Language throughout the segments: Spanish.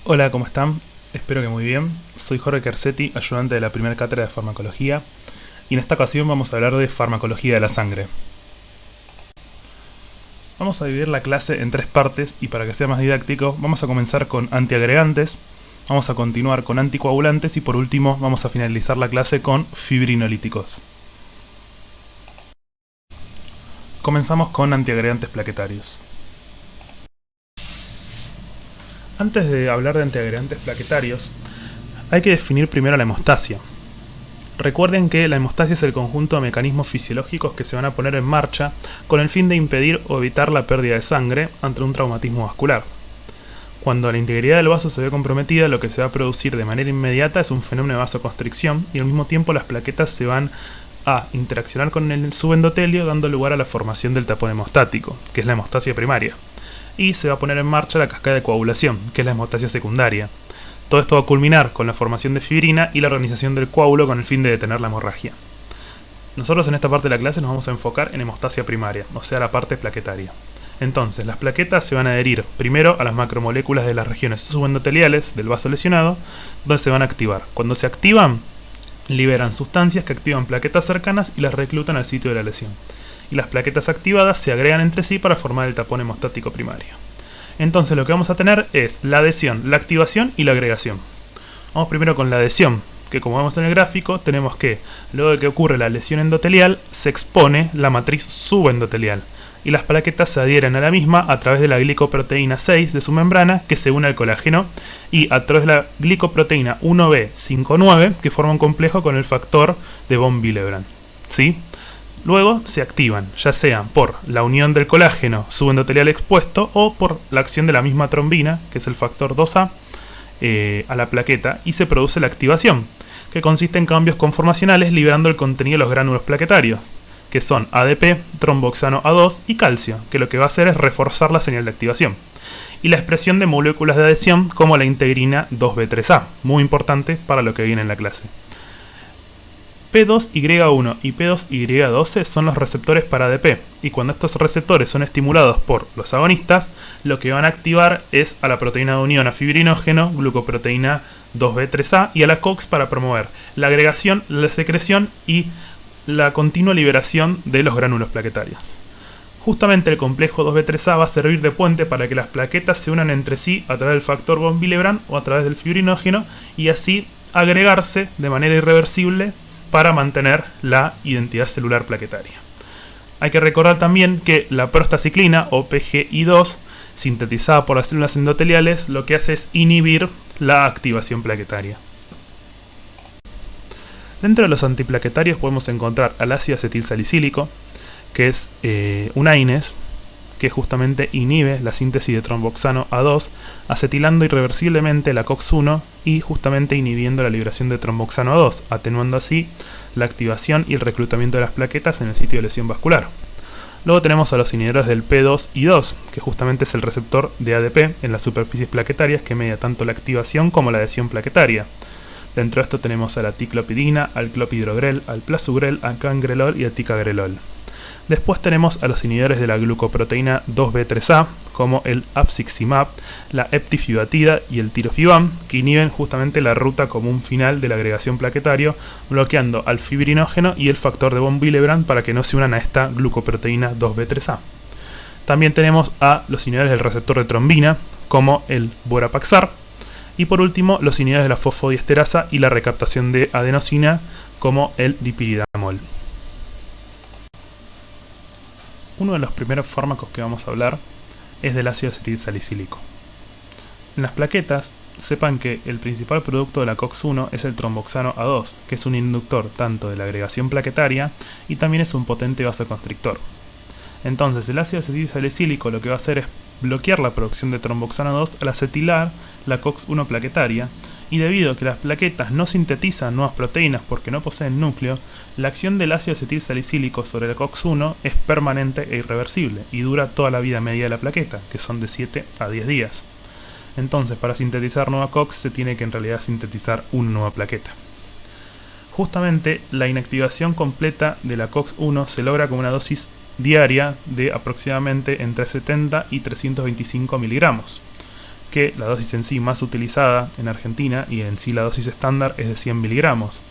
Hola, ¿cómo están? Espero que muy bien. Soy Jorge Kersetti, ayudante de la primera cátedra de farmacología, y en esta ocasión vamos a hablar de farmacología de la sangre. Vamos a dividir la clase en tres partes y para que sea más didáctico vamos a comenzar con antiagregantes, vamos a continuar con anticoagulantes y por último vamos a finalizar la clase con fibrinolíticos. Comenzamos con antiagregantes plaquetarios. Antes de hablar de antiagregantes plaquetarios, hay que definir primero la hemostasia. Recuerden que la hemostasia es el conjunto de mecanismos fisiológicos que se van a poner en marcha con el fin de impedir o evitar la pérdida de sangre ante un traumatismo vascular. Cuando la integridad del vaso se ve comprometida, lo que se va a producir de manera inmediata es un fenómeno de vasoconstricción y al mismo tiempo las plaquetas se van a interaccionar con el subendotelio dando lugar a la formación del tapón hemostático, que es la hemostasia primaria, y se va a poner en marcha la cascada de coagulación, que es la hemostasia secundaria. Todo esto va a culminar con la formación de fibrina y la organización del coágulo con el fin de detener la hemorragia. Nosotros en esta parte de la clase nos vamos a enfocar en hemostasia primaria, o sea la parte plaquetaria. Entonces, las plaquetas se van a adherir primero a las macromoléculas de las regiones subendoteliales del vaso lesionado, donde se van a activar. Cuando se activan, liberan sustancias que activan plaquetas cercanas y las reclutan al sitio de la lesión. Y las plaquetas activadas se agregan entre sí para formar el tapón hemostático primario. Entonces lo que vamos a tener es la adhesión, la activación y la agregación. Vamos primero con la adhesión, que como vemos en el gráfico, tenemos que, luego de que ocurre la lesión endotelial, se expone la matriz subendotelial, y las plaquetas se adhieren a la misma a través de la glicoproteína 6 de su membrana, que se une al colágeno, y a través de la glicoproteína 1b59, que forma un complejo con el factor de von Willebrand. ¿Sí? Luego se activan, ya sea por la unión del colágeno subendotelial expuesto o por la acción de la misma trombina, que es el factor 2A, a la plaqueta, y se produce la activación, que consiste en cambios conformacionales liberando el contenido de los gránulos plaquetarios, que son ADP, tromboxano A2 y calcio, que lo que va a hacer es reforzar la señal de activación. Y la expresión de moléculas de adhesión como la integrina 2B3A, muy importante para lo que viene en la clase. P2Y1 y P2Y12 son los receptores para ADP, y cuando estos receptores son estimulados por los agonistas, lo que van a activar es a la proteína de unión a fibrinógeno, glucoproteína 2B3A, y a la COX para promover la agregación, la secreción y la continua liberación de los gránulos plaquetarios. Justamente el complejo 2B3A va a servir de puente para que las plaquetas se unan entre sí a través del factor von Willebrand o a través del fibrinógeno y así agregarse de manera irreversible para mantener la identidad celular plaquetaria. Hay que recordar también que la prostaciclina o PGI2, sintetizada por las células endoteliales, lo que hace es inhibir la activación plaquetaria. Dentro de los antiplaquetarios podemos encontrar al ácido acetilsalicílico, que es un AINES, que justamente inhibe la síntesis de tromboxano A2, acetilando irreversiblemente la COX-1 y justamente inhibiendo la liberación de tromboxano A2, atenuando así la activación y el reclutamiento de las plaquetas en el sitio de lesión vascular. Luego tenemos a los inhibidores del P2 y 2, que justamente es el receptor de ADP en las superficies plaquetarias que media tanto la activación como la adhesión plaquetaria. Dentro de esto tenemos a la ticlopidina, al clopidogrel, al plasugrel, al cangrelol y al ticagrelol. Después tenemos a los inhibidores de la glucoproteína 2B3A, como el apiximab, la eptifibatida y el tirofibam, que inhiben justamente la ruta común final de la agregación plaquetario, bloqueando al fibrinógeno y el factor de von Willebrand para que no se unan a esta glucoproteína 2B3A. También tenemos a los inhibidores del receptor de trombina, como el borapaxar, y por último los inhibidores de la fosfodiesterasa y la recaptación de adenosina, como el dipiridamol. Uno de los primeros fármacos que vamos a hablar es del ácido acetilsalicílico. En las plaquetas, sepan que el principal producto de la COX-1 es el tromboxano A2, que es un inductor tanto de la agregación plaquetaria y también es un potente vasoconstrictor. Entonces, el ácido acetilsalicílico lo que va a hacer es bloquear la producción de tromboxano A2 al acetilar la COX-1 plaquetaria, y debido a que las plaquetas no sintetizan nuevas proteínas porque no poseen núcleo, la acción del ácido acetilsalicílico sobre la COX-1 es permanente e irreversible y dura toda la vida media de la plaqueta, que son de 7 a 10 días. Entonces, para sintetizar nueva COX se tiene que en realidad sintetizar una nueva plaqueta. Justamente la inactivación completa de la COX-1 se logra con una dosis diaria de aproximadamente entre 70 y 325 miligramos. que la dosis en sí más utilizada en Argentina y en sí la dosis estándar es de 100 miligramos.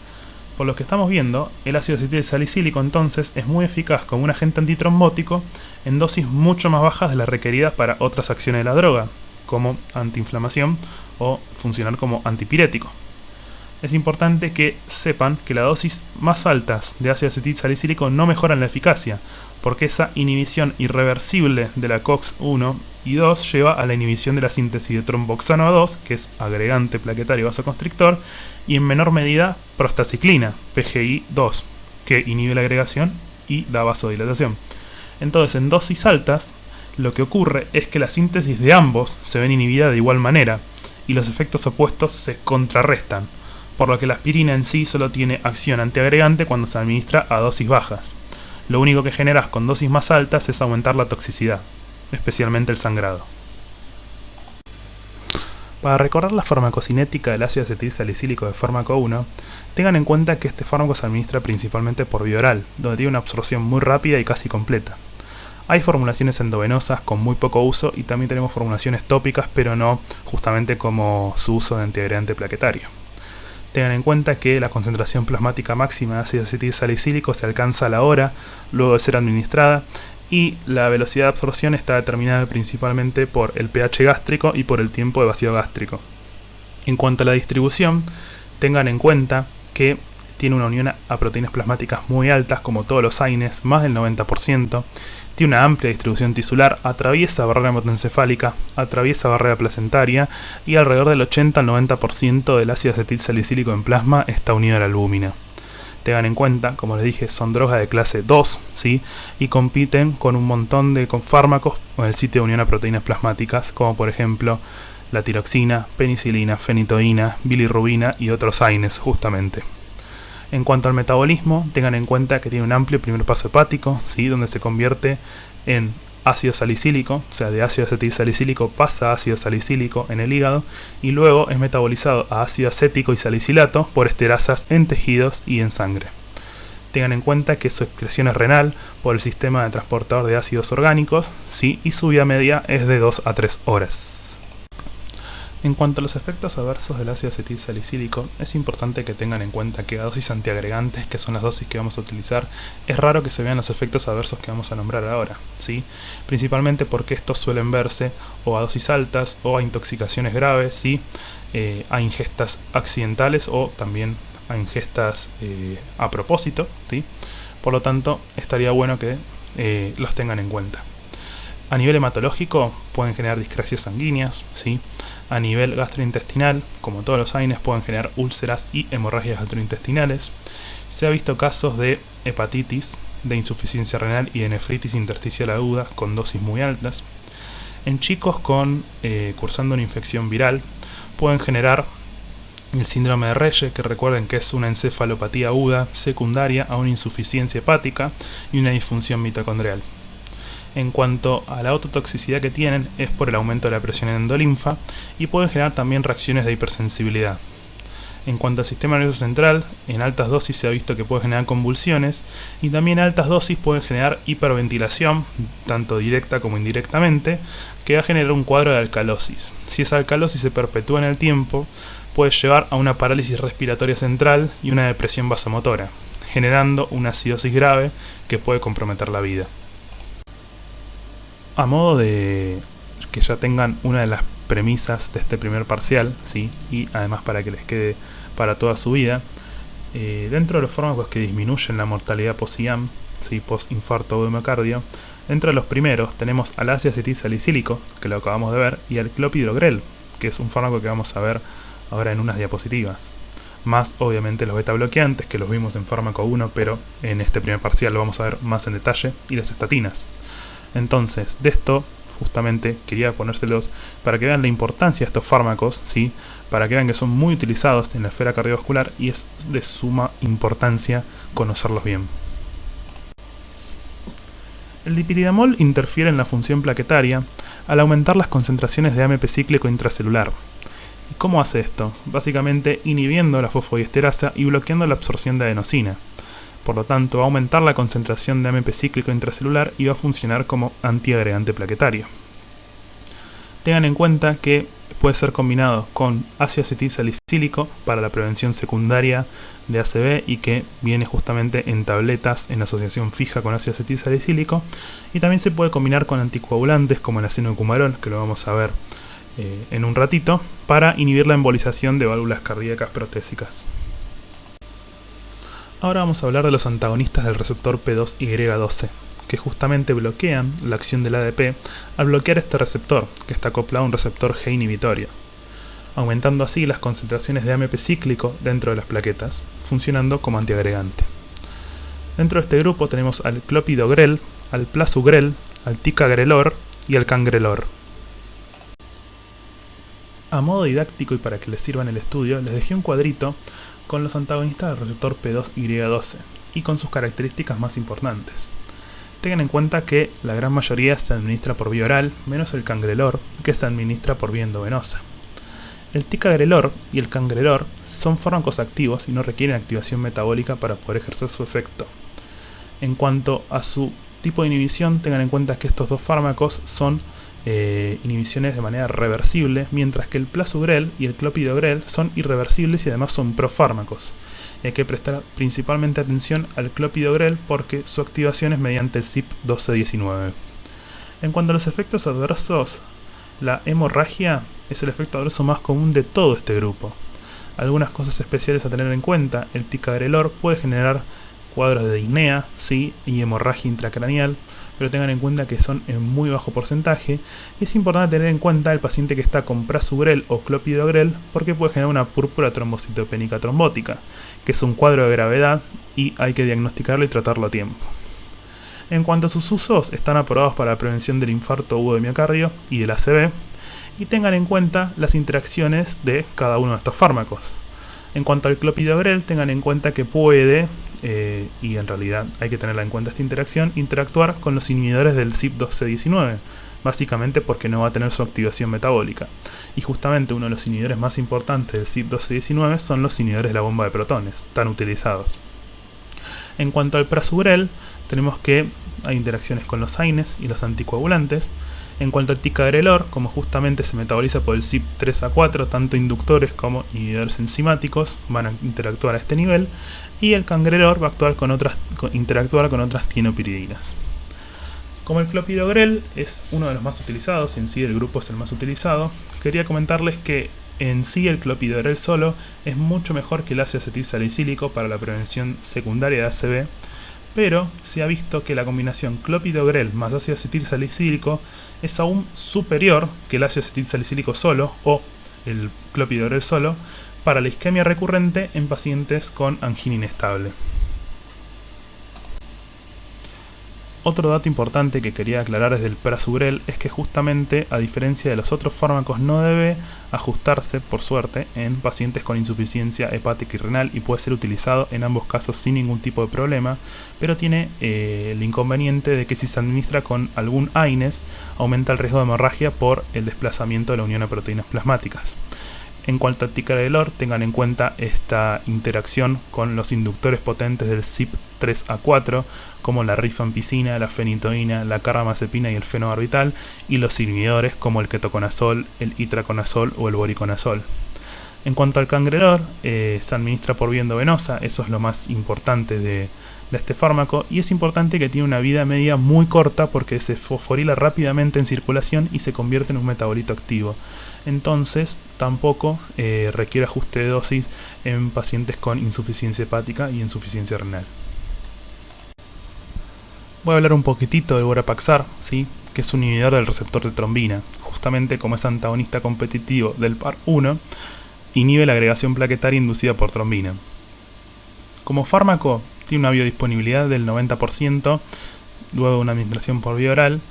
Por lo que estamos viendo, el ácido acetilsalicílico entonces es muy eficaz como un agente antitrombótico en dosis mucho más bajas de las requeridas para otras acciones de la droga, como antiinflamación o funcionar como antipirético. Es importante que sepan que las dosis más altas de ácido acetilsalicílico no mejoran la eficacia, porque esa inhibición irreversible de la COX-1 y 2 lleva a la inhibición de la síntesis de tromboxano A2, que es agregante plaquetario vasoconstrictor, y en menor medida prostaciclina, PGI-2, que inhibe la agregación y da vasodilatación. Entonces, en dosis altas, lo que ocurre es que la síntesis de ambos se ven inhibida de igual manera, y los efectos opuestos se contrarrestan, por lo que la aspirina en sí solo tiene acción antiagregante cuando se administra a dosis bajas. Lo único que generas con dosis más altas es aumentar la toxicidad, especialmente el sangrado. Para recordar la farmacocinética del ácido acetilsalicílico de fármaco 1, tengan en cuenta que este fármaco se administra principalmente por vía oral, donde tiene una absorción muy rápida y casi completa. Hay formulaciones endovenosas con muy poco uso y también tenemos formulaciones tópicas, pero no justamente como su uso de antiagregante plaquetario. Tengan en cuenta que la concentración plasmática máxima de ácido acetilsalicílico se alcanza a la hora luego de ser administrada y la velocidad de absorción está determinada principalmente por el pH gástrico y por el tiempo de vacío gástrico. En cuanto a la distribución, tengan en cuenta que tiene una unión a proteínas plasmáticas muy altas como todos los AINES, más del 90%, tiene una amplia distribución tisular, atraviesa barrera hematoencefálica, atraviesa barrera placentaria y alrededor del 80 al 90% del ácido acetilsalicílico en plasma está unido a la albúmina. Tengan en cuenta, como les dije, son drogas de clase 2, ¿sí? Y compiten con un montón de fármacos con el sitio de unión a proteínas plasmáticas, como por ejemplo la tiroxina, penicilina, fenitoína, bilirrubina y otros AINES justamente. En cuanto al metabolismo, tengan en cuenta que tiene un amplio primer paso hepático, ¿sí? Donde se convierte en ácido salicílico, o sea, de ácido acetilsalicílico pasa a ácido salicílico en el hígado y luego es metabolizado a ácido acético y salicilato por esterasas en tejidos y en sangre. Tengan en cuenta que su excreción es renal por el sistema de transportador de ácidos orgánicos, ¿sí? Y su vida media es de 2 a 3 horas. En cuanto a los efectos adversos del ácido acetilsalicílico, es importante que tengan en cuenta que a dosis antiagregantes, que son las dosis que vamos a utilizar, es raro que se vean los efectos adversos que vamos a nombrar ahora, ¿sí? Principalmente porque estos suelen verse o a dosis altas o a intoxicaciones graves, ¿sí? A ingestas accidentales o también a ingestas a propósito, ¿sí? Por lo tanto, estaría bueno que los tengan en cuenta. A nivel hematológico pueden generar discrasias sanguíneas, ¿sí? A nivel gastrointestinal, como todos los AINES, pueden generar úlceras y hemorragias gastrointestinales. Se ha visto casos de hepatitis, de insuficiencia renal y de nefritis intersticial aguda con dosis muy altas. En chicos cursando una infección viral pueden generar el síndrome de Reye, que recuerden que es una encefalopatía aguda secundaria a una insuficiencia hepática y una disfunción mitocondrial. En cuanto a la ototoxicidad que tienen, es por el aumento de la presión endolinfa y pueden generar también reacciones de hipersensibilidad. En cuanto al sistema nervioso central, en altas dosis se ha visto que puede generar convulsiones y también en altas dosis pueden generar hiperventilación, tanto directa como indirectamente, que va a generar un cuadro de alcalosis. Si esa alcalosis se perpetúa en el tiempo, puede llevar a una parálisis respiratoria central y una depresión vasomotora, generando una acidosis grave que puede comprometer la vida. A modo de que ya tengan una de las premisas de este primer parcial, ¿sí? Y además para que les quede para toda su vida, dentro de los fármacos que disminuyen la mortalidad post-IAM, ¿sí? Post-infarto o de miocardio, dentro de los primeros tenemos al ácido acetilsalicílico, que lo acabamos de ver, y al clopidogrel, que es un fármaco que vamos a ver ahora en unas diapositivas. Más obviamente los beta bloqueantes, que los vimos en fármaco 1, pero en este primer parcial lo vamos a ver más en detalle, y las estatinas. Entonces, de esto justamente quería ponérselos para que vean la importancia de estos fármacos, ¿sí? Para que vean que son muy utilizados en la esfera cardiovascular y es de suma importancia conocerlos bien. El dipyridamol interfiere en la función plaquetaria al aumentar las concentraciones de AMP cíclico intracelular. ¿Y cómo hace esto? Básicamente inhibiendo la fosfodiesterasa y bloqueando la absorción de adenosina. Por lo tanto, va a aumentar la concentración de AMP cíclico intracelular y va a funcionar como antiagregante plaquetario. Tengan en cuenta que puede ser combinado con ácido acetil salicílico para la prevención secundaria de ACV y que viene justamente en tabletas en asociación fija con ácido acetil salicílico, y también se puede combinar con anticoagulantes como el ácido cumarol, que lo vamos a ver en un ratito, para inhibir la embolización de válvulas cardíacas protésicas. Ahora vamos a hablar de los antagonistas del receptor P2Y12, que justamente bloquean la acción del ADP al bloquear este receptor, que está acoplado a un receptor G inhibitorio, aumentando así las concentraciones de AMP cíclico dentro de las plaquetas, funcionando como antiagregante. Dentro de este grupo tenemos al clopidogrel, al plasugrel, al ticagrelor y al cangrelor. A modo didáctico y para que les sirva en el estudio, les dejé un cuadrito con los antagonistas del receptor P2Y12 y con sus características más importantes. Tengan en cuenta que la gran mayoría se administra por vía oral, menos el cangrelor, que se administra por vía endovenosa. El ticagrelor y el cangrelor son fármacos activos y no requieren activación metabólica para poder ejercer su efecto. En cuanto a su tipo de inhibición, tengan en cuenta que estos dos fármacos son inhibiciones de manera reversible, mientras que el plasugrel y el clopidogrel son irreversibles y además son profármacos. Hay que prestar principalmente atención al clopidogrel porque su activación es mediante el CYP1219. En cuanto a los efectos adversos, la hemorragia es el efecto adverso más común de todo este grupo. Algunas cosas especiales a tener en cuenta: el ticagrelor puede generar cuadros de disnea, ¿sí?, y hemorragia intracraneal, pero tengan en cuenta que son en muy bajo porcentaje. Y es importante tener en cuenta el paciente que está con prasugrel o clopidogrel porque puede generar una púrpura trombocitopénica trombótica, que es un cuadro de gravedad y hay que diagnosticarlo y tratarlo a tiempo. En cuanto a sus usos, están aprobados para la prevención del infarto agudo de miocardio y del ACV, y tengan en cuenta las interacciones de cada uno de estos fármacos. En cuanto al clopidogrel, tengan en cuenta que puede, y en realidad hay que tenerla en cuenta esta interacción, interactuar con los inhibidores del CYP1219, básicamente porque no va a tener su activación metabólica. Y justamente uno de los inhibidores más importantes del CYP1219 son los inhibidores de la bomba de protones, tan utilizados. En cuanto al prasugrel, tenemos que hay interacciones con los AINES y los anticoagulantes. En cuanto al ticagrelor, como justamente se metaboliza por el CYP3A4, tanto inductores como inhibidores enzimáticos van a interactuar a este nivel, y el cangrelor va a interactuar con otras tienopiridinas. Como el clopidogrel es uno de los más utilizados, y en sí el grupo es el más utilizado, quería comentarles que en sí el clopidogrel solo es mucho mejor que el ácido acetil salicílico para la prevención secundaria de ACV, pero se ha visto que la combinación clopidogrel más ácido acetil salicílico es aún superior que el ácido acetil salicílico solo o el clopidogrel solo para la isquemia recurrente en pacientes con angina inestable. Otro dato importante que quería aclarar desde el prasugrel es que justamente, a diferencia de los otros fármacos, no debe ajustarse, por suerte, en pacientes con insuficiencia hepática y renal y puede ser utilizado en ambos casos sin ningún tipo de problema, pero tiene el inconveniente de que si se administra con algún AINES aumenta el riesgo de hemorragia por el desplazamiento de la unión a proteínas plasmáticas. En cuanto a ticagrelor, tengan en cuenta esta interacción con los inductores potentes del CYP3A4, como la rifampicina, la fenitoína, la carbamazepina y el fenobarbital, y los inhibidores como el ketoconazol, el itraconazol o el voriconazol. En cuanto al cangrelor, se administra por vía endovenosa, eso es lo más importante de este fármaco, y es importante que tiene una vida media muy corta porque se fosforila rápidamente en circulación y se convierte en un metabolito activo. Entonces tampoco requiere ajuste de dosis en pacientes con insuficiencia hepática y insuficiencia renal. Voy a hablar un poquitito del Vorapaxar, ¿sí?, que es un inhibidor del receptor de trombina. Justamente como es antagonista competitivo del PAR1, inhibe la agregación plaquetaria inducida por trombina. Como fármaco, tiene una biodisponibilidad del 90%, luego de una administración por vía oral,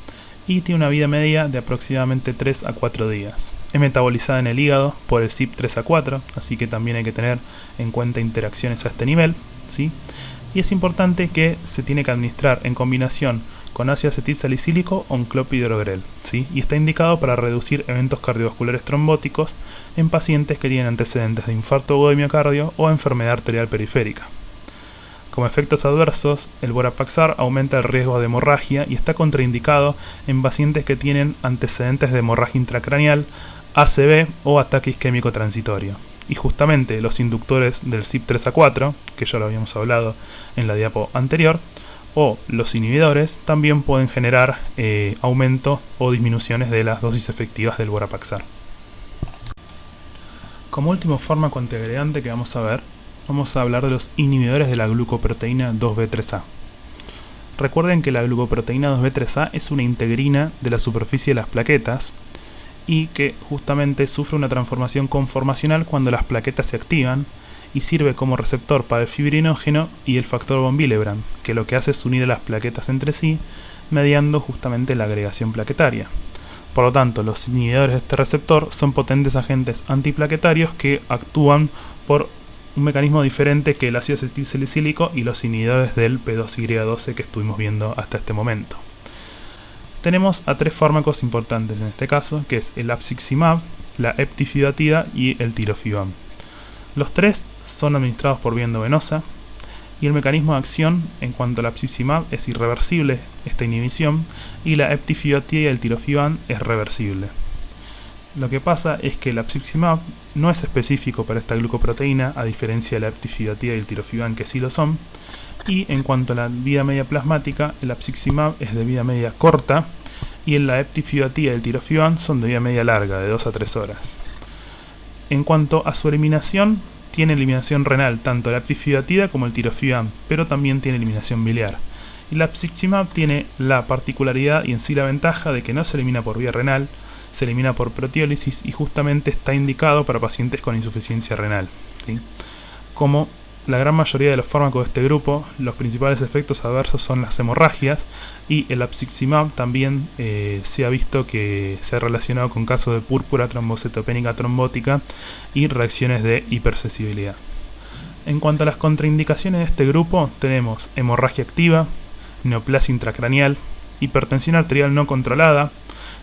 y tiene una vida media de aproximadamente 3 a 4 días. Es metabolizada en el hígado por el CYP3A4, así que también hay que tener en cuenta interacciones a este nivel, ¿sí? Y es importante que se tiene que administrar en combinación con ácido acetil salicílico o un clopidogrel, ¿sí? Y está indicado para reducir eventos cardiovasculares trombóticos en pacientes que tienen antecedentes de infarto agudo de miocardio o enfermedad arterial periférica. Como efectos adversos, el Vorapaxar aumenta el riesgo de hemorragia y está contraindicado en pacientes que tienen antecedentes de hemorragia intracraneal, ACV o ataque isquémico transitorio. Y justamente los inductores del CYP3A4, que ya lo habíamos hablado en la diapo anterior, o los inhibidores también pueden generar aumento o disminuciones de las dosis efectivas del Vorapaxar. Como último fármaco antiagregante que vamos a ver, vamos a hablar de los inhibidores de la glucoproteína 2B3A. Recuerden que la glucoproteína 2B3A es una integrina de la superficie de las plaquetas y que justamente sufre una transformación conformacional cuando las plaquetas se activan y sirve como receptor para el fibrinógeno y el factor von Willebrand, que lo que hace es unir a las plaquetas entre sí, mediando justamente la agregación plaquetaria. Por lo tanto, los inhibidores de este receptor son potentes agentes antiplaquetarios que actúan por un mecanismo diferente que el ácido acetilsalicílico y los inhibidores del P2Y12 que estuvimos viendo hasta este momento. Tenemos a tres fármacos importantes en este caso, que es el apiximab, la eptifibatida y el tirofibam. Los tres son administrados por vía endovenosa y el mecanismo de acción en cuanto al apiximab es irreversible esta inhibición y la eptifibatida y el tirofibam es reversible. Lo que pasa es que el apiximab no es específico para esta glucoproteína, a diferencia de la eptifibatida y el tirofibam que sí lo son. Y en cuanto a la vida media plasmática, el apiximab es de vida media corta y en la eptifibatida y el tirofibam son de vida media larga, de 2 a 3 horas. En cuanto a su eliminación, tiene eliminación renal tanto la eptifibatida como el tirofibam, pero también tiene eliminación biliar. Y el apiximab tiene la particularidad y en sí la ventaja de que no se elimina por vía renal, se elimina por proteólisis y justamente está indicado para pacientes con insuficiencia renal, ¿sí? Como la gran mayoría de los fármacos de este grupo, los principales efectos adversos son las hemorragias y el apiximab también se ha visto que se ha relacionado con casos de púrpura trombocitopénica trombótica y reacciones de hipersensibilidad. En cuanto a las contraindicaciones de este grupo, tenemos hemorragia activa, neoplasia intracraneal, hipertensión arterial no controlada,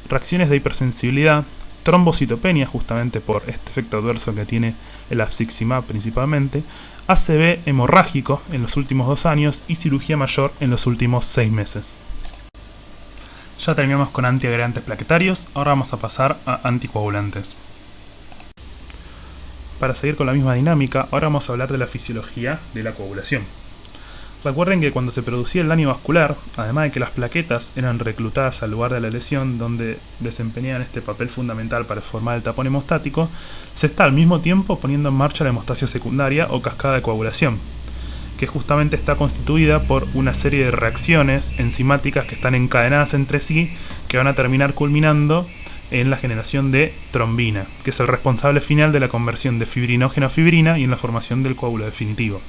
reacciones de hipersensibilidad, trombocitopenia justamente por este efecto adverso que tiene el apiximab principalmente, ACV hemorrágico en los últimos 2 años y cirugía mayor en los últimos 6 meses. Ya terminamos con antiagregantes plaquetarios, ahora vamos a pasar a anticoagulantes. Para seguir con la misma dinámica, ahora vamos a hablar de la fisiología de la coagulación. Recuerden que cuando se producía el daño vascular, además de que las plaquetas eran reclutadas al lugar de la lesión donde desempeñaban este papel fundamental para formar el tapón hemostático, se está al mismo tiempo poniendo en marcha la hemostasia secundaria o cascada de coagulación, que justamente está constituida por una serie de reacciones enzimáticas que están encadenadas entre sí, que van a terminar culminando en la generación de trombina, que es el responsable final de la conversión de fibrinógeno a fibrina y en la formación del coágulo definitivo.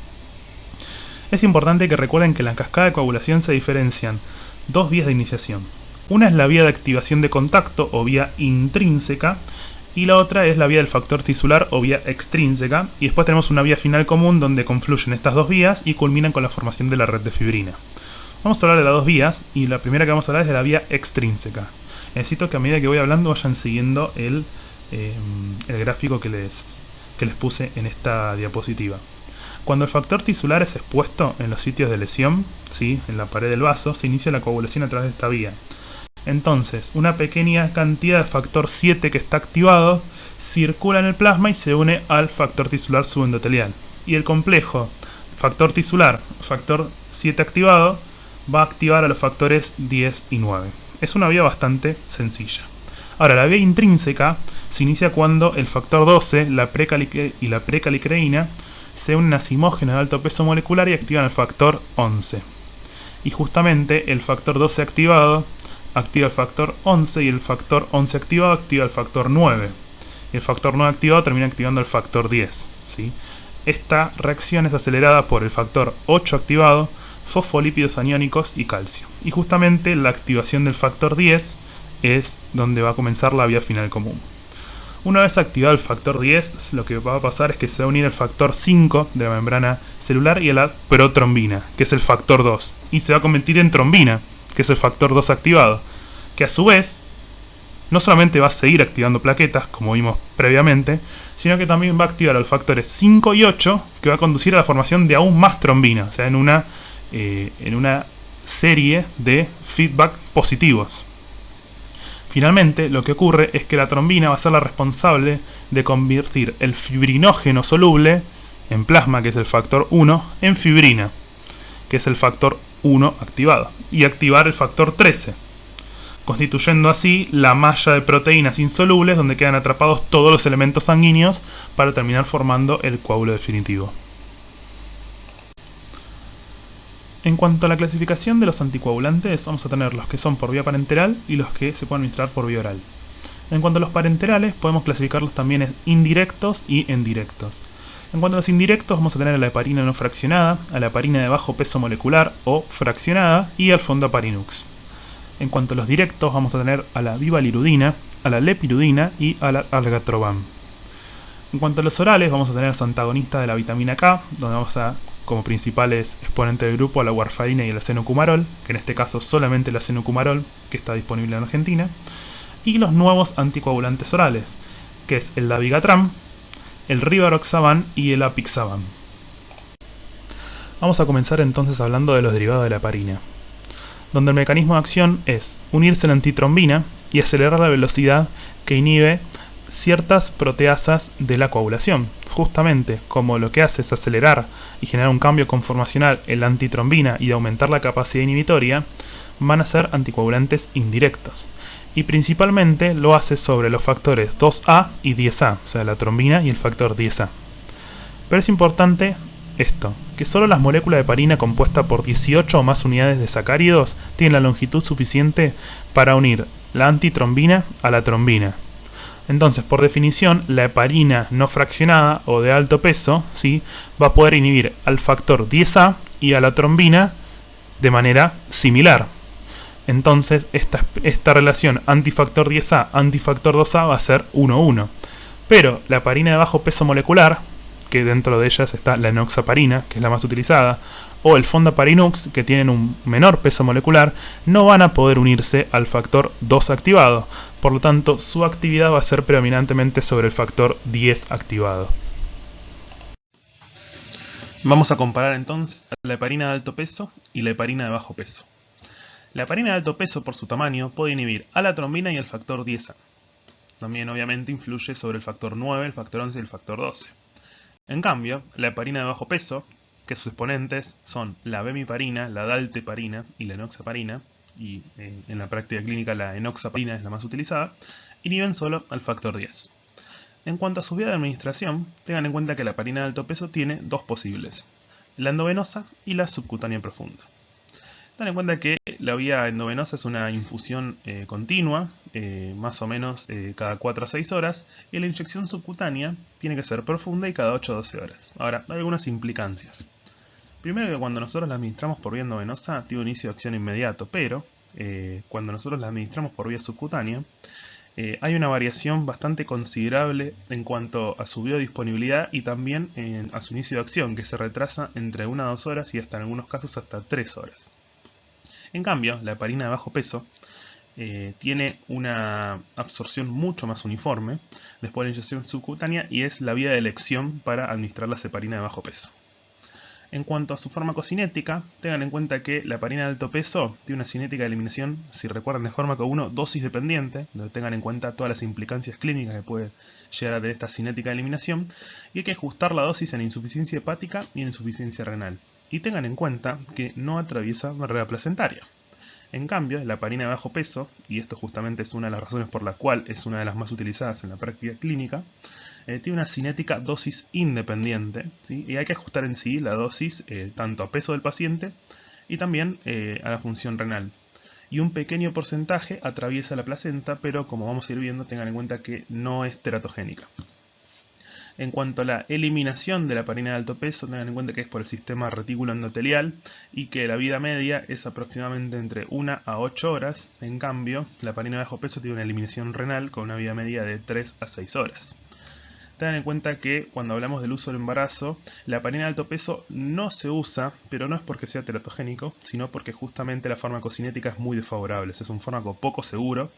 Es importante que recuerden que en la cascada de coagulación se diferencian 2 vías de iniciación. Una es la vía de activación de contacto o vía intrínseca y la otra es la vía del factor tisular o vía extrínseca, y después tenemos una vía final común donde confluyen estas 2 vías y culminan con la formación de la red de fibrina. Vamos a hablar de las 2 vías y la primera que vamos a hablar es de la vía extrínseca. Necesito que a medida que voy hablando vayan siguiendo el gráfico que les puse en esta diapositiva. Cuando el factor tisular es expuesto en los sitios de lesión, ¿sí?, en la pared del vaso, se inicia la coagulación a través de esta vía. Entonces, una pequeña cantidad de factor 7 que está activado circula en el plasma y se une al factor tisular subendotelial. Y el complejo factor tisular, factor 7 activado, va a activar a los factores 10 y 9. Es una vía bastante sencilla. Ahora, la vía intrínseca se inicia cuando el factor 12 y la precalicreína se unen a simógenos de alto peso molecular y activan el factor 11. Y justamente el factor 12 activado activa el factor 11 y el factor 11 activado activa el factor 9. Y el factor 9 activado termina activando el factor 10. ¿Sí? Esta reacción es acelerada por el factor 8 activado, fosfolípidos aniónicos y calcio. Y justamente la activación del factor 10 es donde va a comenzar la vía final común. Una vez activado el factor 10, lo que va a pasar es que se va a unir al factor 5 de la membrana celular y a la protrombina, que es el factor 2, y se va a convertir en trombina, que es el factor 2 activado, que a su vez no solamente va a seguir activando plaquetas, como vimos previamente, sino que también va a activar los factores 5 y 8, que va a conducir a la formación de aún más trombina, o sea, en una serie de feedback positivos. Finalmente, lo que ocurre es que la trombina va a ser la responsable de convertir el fibrinógeno soluble en plasma, que es el factor 1, en fibrina, que es el factor 1 activado, y activar el factor 13, constituyendo así la malla de proteínas insolubles donde quedan atrapados todos los elementos sanguíneos para terminar formando el coágulo definitivo. En cuanto a la clasificación de los anticoagulantes, vamos a tener los que son por vía parenteral y los que se pueden administrar por vía oral. En cuanto a los parenterales, podemos clasificarlos también en indirectos y en directos. En cuanto a los indirectos, vamos a tener a la heparina no fraccionada, a la heparina de bajo peso molecular o fraccionada y al fondaparinux. En cuanto a los directos, vamos a tener a la vivalirudina, a la lepirudina y a la algatrobam. En cuanto a los orales, vamos a tener a los antagonistas de la vitamina K, donde vamos a como principales exponentes del grupo a la warfarina y el acenocumarol, que en este caso solamente el acenocumarol, que está disponible en Argentina, y los nuevos anticoagulantes orales, que es el dabigatran, el rivaroxaban y el apixaban. Vamos a comenzar entonces hablando de los derivados de la heparina, donde el mecanismo de acción es unirse a la antitrombina y acelerar la velocidad que inhibe ciertas proteasas de la coagulación. Justamente como lo que hace es acelerar y generar un cambio conformacional en la antitrombina y aumentar la capacidad inhibitoria, van a ser anticoagulantes indirectos. Y principalmente lo hace sobre los factores 2A y 10A, o sea, la trombina y el factor 10A. Pero es importante esto, que solo las moléculas de heparina compuestas por 18 o más unidades de sacáridos tienen la longitud suficiente para unir la antitrombina a la trombina. Entonces, por definición, la heparina no fraccionada o de alto peso, ¿sí?, va a poder inhibir al factor 10A y a la trombina de manera similar. Entonces, esta relación antifactor 10A, antifactor 2A va a ser 1-1. Pero la heparina de bajo peso molecular, que dentro de ellas está la enoxaparina, que es la más utilizada, o el fondaparinux, que tienen un menor peso molecular, no van a poder unirse al factor 2 activado. Por lo tanto, su actividad va a ser predominantemente sobre el factor 10 activado. Vamos a comparar entonces la heparina de alto peso y la heparina de bajo peso. La heparina de alto peso, por su tamaño, puede inhibir a la trombina y al factor 10A. También obviamente influye sobre el factor 9, el factor 11 y el factor 12. En cambio, la heparina de bajo peso, que sus exponentes son la bemiparina, la dalteparina y la enoxaparina, y en la práctica clínica la enoxaparina es la más utilizada, inhiben solo al factor 10. En cuanto a su vía de administración, tengan en cuenta que la heparina de alto peso tiene dos posibles, la endovenosa y la subcutánea profunda. Ten en cuenta que la vía endovenosa es una infusión continua, más o menos cada 4 a 6 horas, y la inyección subcutánea tiene que ser profunda y cada 8 a 12 horas. Ahora, hay algunas implicancias. Primero, que cuando nosotros la administramos por vía endovenosa tiene un inicio de acción inmediato, pero cuando nosotros la administramos por vía subcutánea, hay una variación bastante considerable en cuanto a su biodisponibilidad y también a su inicio de acción, que se retrasa entre 1 a 2 horas y hasta en algunos casos hasta 3 horas. En cambio, la heparina de bajo peso tiene una absorción mucho más uniforme después de la inyección subcutánea y es la vía de elección para administrar la heparina de bajo peso. En cuanto a su farmacocinética, tengan en cuenta que la heparina de alto peso tiene una cinética de eliminación, si recuerdan de fármaco 1, dosis dependiente, donde tengan en cuenta todas las implicancias clínicas que puede llegar a tener esta cinética de eliminación, y hay que ajustar la dosis en insuficiencia hepática y en insuficiencia renal. Y tengan en cuenta que no atraviesa barrera placentaria. En cambio, la heparina de bajo peso, y esto justamente es una de las razones por la cual es una de las más utilizadas en la práctica clínica, tiene una cinética dosis independiente, ¿sí? Y hay que ajustar en sí la dosis tanto a peso del paciente y también a la función renal. Y un pequeño porcentaje atraviesa la placenta, pero como vamos a ir viendo, tengan en cuenta que no es teratogénica. En cuanto a la eliminación de la heparina de alto peso, tengan en cuenta que es por el sistema retículo endotelial y que la vida media es aproximadamente entre 1 a 8 horas. En cambio, la heparina de bajo peso tiene una eliminación renal con una vida media de 3 a 6 horas. Tengan en cuenta que cuando hablamos del uso del embarazo, la heparina de alto peso no se usa, pero no es porque sea teratogénico, sino porque justamente la farmacocinética es muy desfavorable. Es un fármaco poco seguro,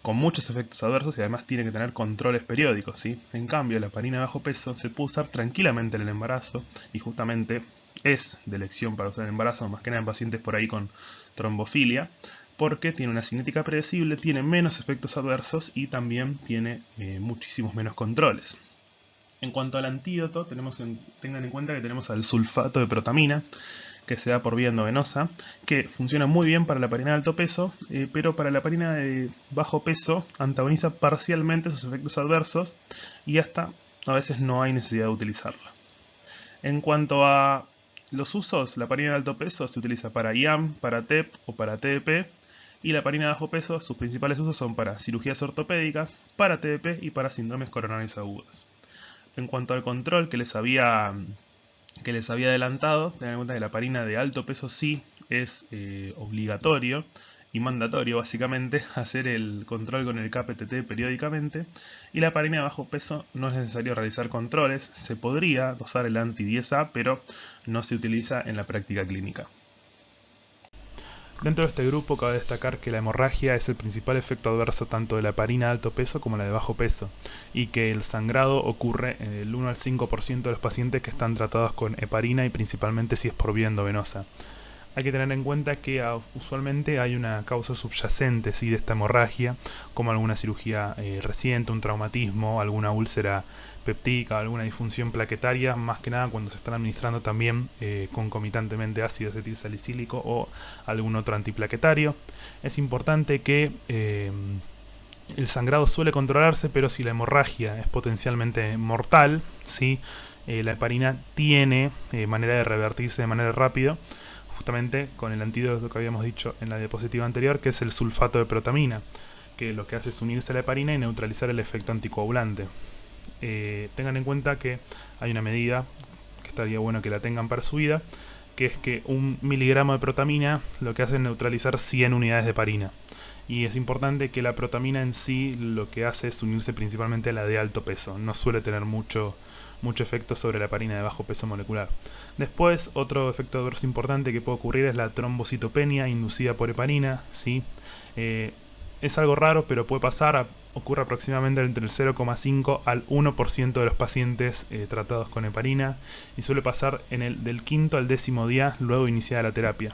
con muchos efectos adversos y además tiene que tener controles periódicos, ¿sí? En cambio, la heparina de bajo peso se puede usar tranquilamente en el embarazo y justamente es de elección para usar en el embarazo, más que nada en pacientes por ahí con trombofilia, porque tiene una cinética predecible, tiene menos efectos adversos y también tiene muchísimos menos controles. En cuanto al antídoto, tengan en cuenta que tenemos al sulfato de protamina, que se da por vía endovenosa, que funciona muy bien para la heparina de alto peso, pero para la heparina de bajo peso antagoniza parcialmente sus efectos adversos y hasta a veces no hay necesidad de utilizarla. En cuanto a los usos, la heparina de alto peso se utiliza para IAM, para TEP o para TDP, y la heparina de bajo peso, sus principales usos son para cirugías ortopédicas, para TDP y para síndromes coronarios agudos. En cuanto al control que les había adelantado, tengan en cuenta que la heparina de alto peso sí es obligatorio y mandatorio básicamente hacer el control con el KPTT periódicamente, y la heparina de bajo peso no es necesario realizar controles. Se podría dosar el anti-10A, pero no se utiliza en la práctica clínica. Dentro de este grupo cabe destacar que la hemorragia es el principal efecto adverso tanto de la heparina de alto peso como la de bajo peso, y que el sangrado ocurre en el 1 al 5% de los pacientes que están tratados con heparina y principalmente si es por vía endovenosa. Hay que tener en cuenta que usualmente hay una causa subyacente, ¿sí?, de esta hemorragia, como alguna cirugía reciente, un traumatismo, alguna úlcera peptídica, alguna disfunción plaquetaria, más que nada cuando se están administrando también concomitantemente ácido acetilsalicílico o algún otro antiplaquetario. Es importante que el sangrado suele controlarse, pero si la hemorragia es potencialmente mortal, ¿sí?, la heparina tiene manera de revertirse de manera rápida, justamente con el antídoto que habíamos dicho en la diapositiva anterior, que es el sulfato de protamina, que lo que hace es unirse a la heparina y neutralizar el efecto anticoagulante. Tengan en cuenta que hay una medida que estaría bueno que la tengan para su vida, que es que 1 miligramo de protamina lo que hace es neutralizar 100 unidades de heparina. Y es importante que la protamina en sí lo que hace es unirse principalmente a la de alto peso, no suele tener mucho efecto sobre la heparina de bajo peso molecular. Después, otro efecto adverso importante que puede ocurrir es la trombocitopenia inducida por heparina, ¿sí? Es algo raro, pero puede pasar, ocurre aproximadamente entre el 0,5 al 1% de los pacientes tratados con heparina, y suele pasar del quinto al 10º día luego de iniciada la terapia.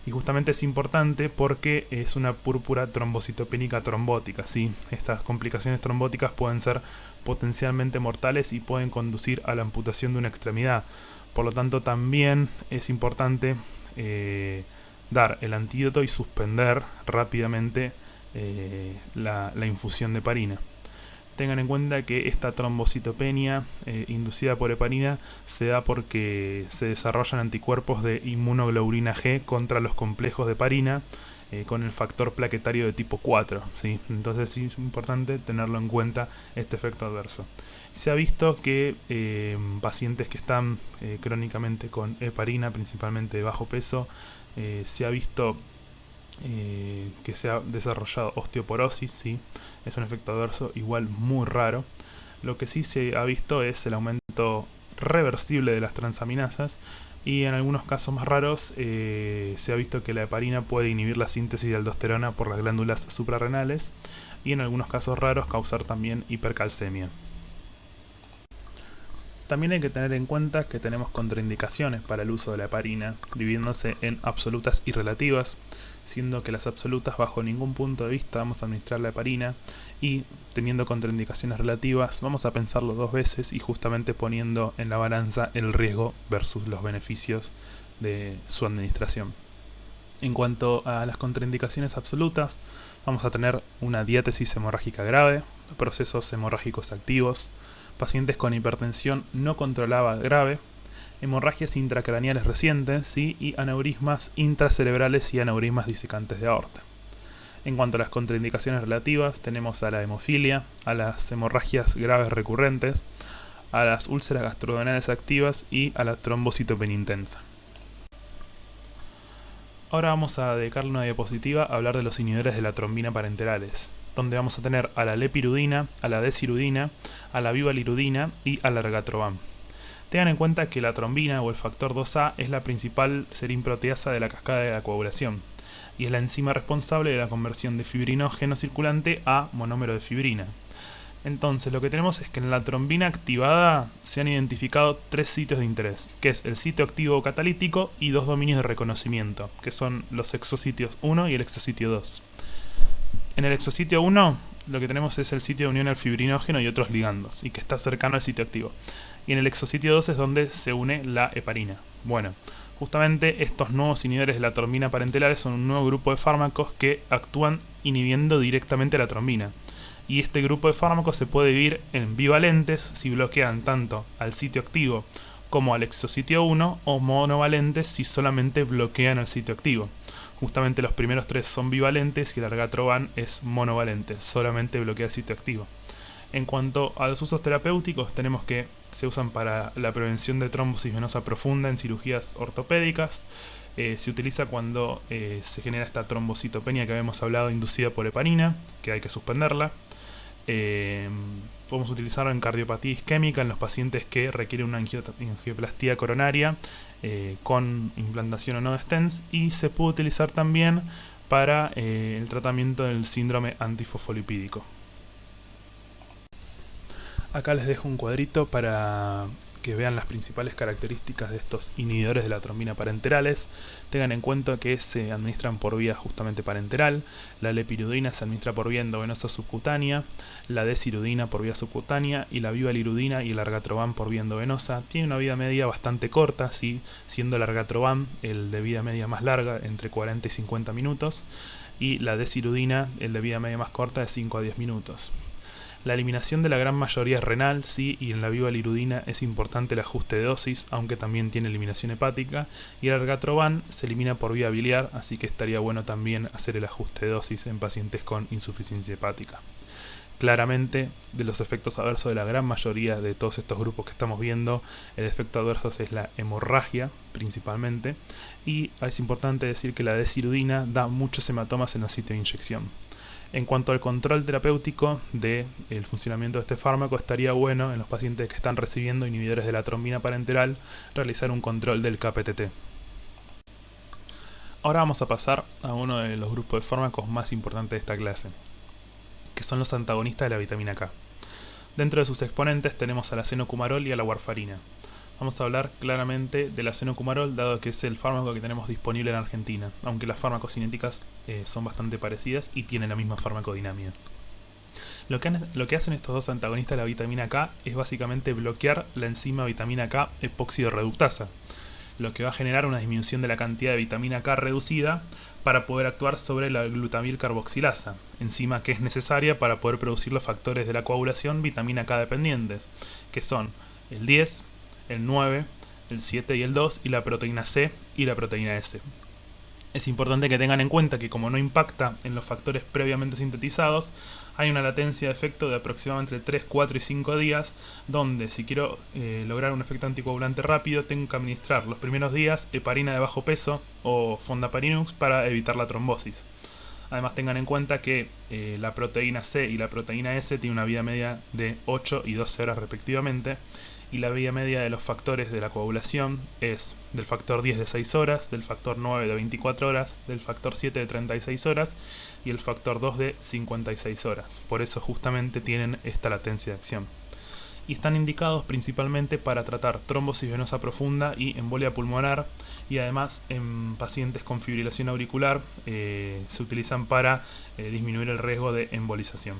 Y justamente es importante porque es una púrpura trombocitopénica trombótica, ¿sí? Estas complicaciones trombóticas pueden ser potencialmente mortales y pueden conducir a la amputación de una extremidad. Por lo tanto, también es importante dar el antídoto y suspender rápidamente la infusión de heparina. Tengan en cuenta que esta trombocitopenia inducida por heparina se da porque se desarrollan anticuerpos de inmunoglobulina G contra los complejos de heparina con el factor plaquetario de tipo 4, ¿sí? Entonces sí es importante tenerlo en cuenta este efecto adverso. Se ha visto que pacientes que están crónicamente con heparina, principalmente de bajo peso, se ha visto que se ha desarrollado osteoporosis, ¿sí? Es un efecto adverso igual muy raro. Lo que sí se ha visto es el aumento reversible de las transaminasas, y en algunos casos más raros se ha visto que la heparina puede inhibir la síntesis de aldosterona por las glándulas suprarrenales y en algunos casos raros causar también hipercalcemia. También hay que tener en cuenta que tenemos contraindicaciones para el uso de la heparina, dividiéndose en absolutas y relativas, siendo que las absolutas bajo ningún punto de vista vamos a administrar la heparina, y teniendo contraindicaciones relativas vamos a pensarlo 2 veces y justamente poniendo en la balanza el riesgo versus los beneficios de su administración. En cuanto a las contraindicaciones absolutas, vamos a tener una diátesis hemorrágica grave, procesos hemorrágicos activos, pacientes con hipertensión no controlada grave, hemorragias intracraneales recientes, ¿sí?, y aneurismas intracerebrales y aneurismas disecantes de aorta. En cuanto a las contraindicaciones relativas, tenemos a la hemofilia, a las hemorragias graves recurrentes, a las úlceras gastroduodenales activas y a la trombocitopenia intensa. Ahora vamos a dedicarle una diapositiva a hablar de los inhibidores de la trombina parenterales. donde vamos a tener a la lepirudina, a la desirudina, a la vivalirudina y a la ergatroban. Tengan en cuenta que la trombina o el factor 2A es la principal serin-proteasa de la cascada de la coagulación y es la enzima responsable de la conversión de fibrinógeno circulante a monómero de fibrina. Entonces lo que tenemos es que en la trombina activada se han identificado 3 sitios de interés, que es el sitio activo catalítico y 2 dominios de reconocimiento, que son los exositios 1 y el exositio 2. En el exositio 1 lo que tenemos es el sitio de unión al fibrinógeno y otros ligandos, y que está cercano al sitio activo. Y en el exositio 2 es donde se une la heparina. Bueno, justamente estos nuevos inhibidores de la trombina parentelares son un nuevo grupo de fármacos que actúan inhibiendo directamente la trombina. Y este grupo de fármacos se puede dividir en bivalentes si bloquean tanto al sitio activo como al exositio 1, o monovalentes si solamente bloquean al sitio activo. Justamente los primeros 3 son bivalentes y el ergatroban es monovalente, solamente bloquea el sitio activo. En cuanto a los usos terapéuticos, tenemos que se usan para la prevención de trombosis venosa profunda en cirugías ortopédicas. Se utiliza cuando se genera esta trombocitopenia que habíamos hablado, inducida por heparina, que hay que suspenderla. Podemos utilizarlo en cardiopatía isquémica en los pacientes que requieren una angioplastía coronaria con implantación o no de stents, y se puede utilizar también para el tratamiento del síndrome antifosfolipídico. Acá les dejo un cuadrito para que vean las principales características de estos inhibidores de la trombina parenterales. Tengan en cuenta que se administran por vía justamente parenteral. La lepirudina se administra por vía endovenosa subcutánea, la desirudina por vía subcutánea y la vivalirudina y el ergatroban por vía endovenosa. Tiene una vida media bastante corta, ¿sí? Siendo el ergatroban el de vida media más larga, entre 40 y 50 minutos, y la desirudina el de vida media más corta, de 5 a 10 minutos. La eliminación de la gran mayoría es renal, sí, y en la vivalirudina es importante el ajuste de dosis, aunque también tiene eliminación hepática, y el ergatroban se elimina por vía biliar, así que estaría bueno también hacer el ajuste de dosis en pacientes con insuficiencia hepática. Claramente, de los efectos adversos de la gran mayoría de todos estos grupos que estamos viendo, el efecto adverso es la hemorragia, principalmente, y es importante decir que la desirudina da muchos hematomas en el sitio de inyección. En cuanto al control terapéutico del funcionamiento de este fármaco, estaría bueno en los pacientes que están recibiendo inhibidores de la trombina parenteral realizar un control del KPTT. Ahora vamos a pasar a uno de los grupos de fármacos más importantes de esta clase, que son los antagonistas de la vitamina K. Dentro de sus exponentes tenemos al acenocumarol y a la warfarina. Vamos a hablar claramente del acenocumarol, dado que es el fármaco que tenemos disponible en Argentina, aunque las farmacocinéticas son bastante parecidas y tienen la misma farmacodinámica. Lo que hacen estos dos antagonistas de la vitamina K es básicamente bloquear la enzima vitamina K epóxido reductasa, lo que va a generar una disminución de la cantidad de vitamina K reducida para poder actuar sobre la glutamil carboxilasa, enzima que es necesaria para poder producir los factores de la coagulación vitamina K dependientes, que son el 10, el 9, el 7 y el 2, y la proteína C y la proteína S. Es importante que tengan en cuenta que como no impacta en los factores previamente sintetizados, hay una latencia de efecto de aproximadamente 3, 4 y 5 días, donde si quiero lograr un efecto anticoagulante rápido, tengo que administrar los primeros días heparina de bajo peso o fondaparinux para evitar la trombosis. Además tengan en cuenta que la proteína C y la proteína S tienen una vida media de 8 y 12 horas respectivamente, y la vida media de los factores de la coagulación es del factor 10 de 6 horas, del factor 9 de 24 horas, del factor 7 de 36 horas y el factor 2 de 56 horas. Por eso justamente tienen esta latencia de acción. Y están indicados principalmente para tratar trombosis venosa profunda y embolia pulmonar, y además en pacientes con fibrilación auricular se utilizan para disminuir el riesgo de embolización.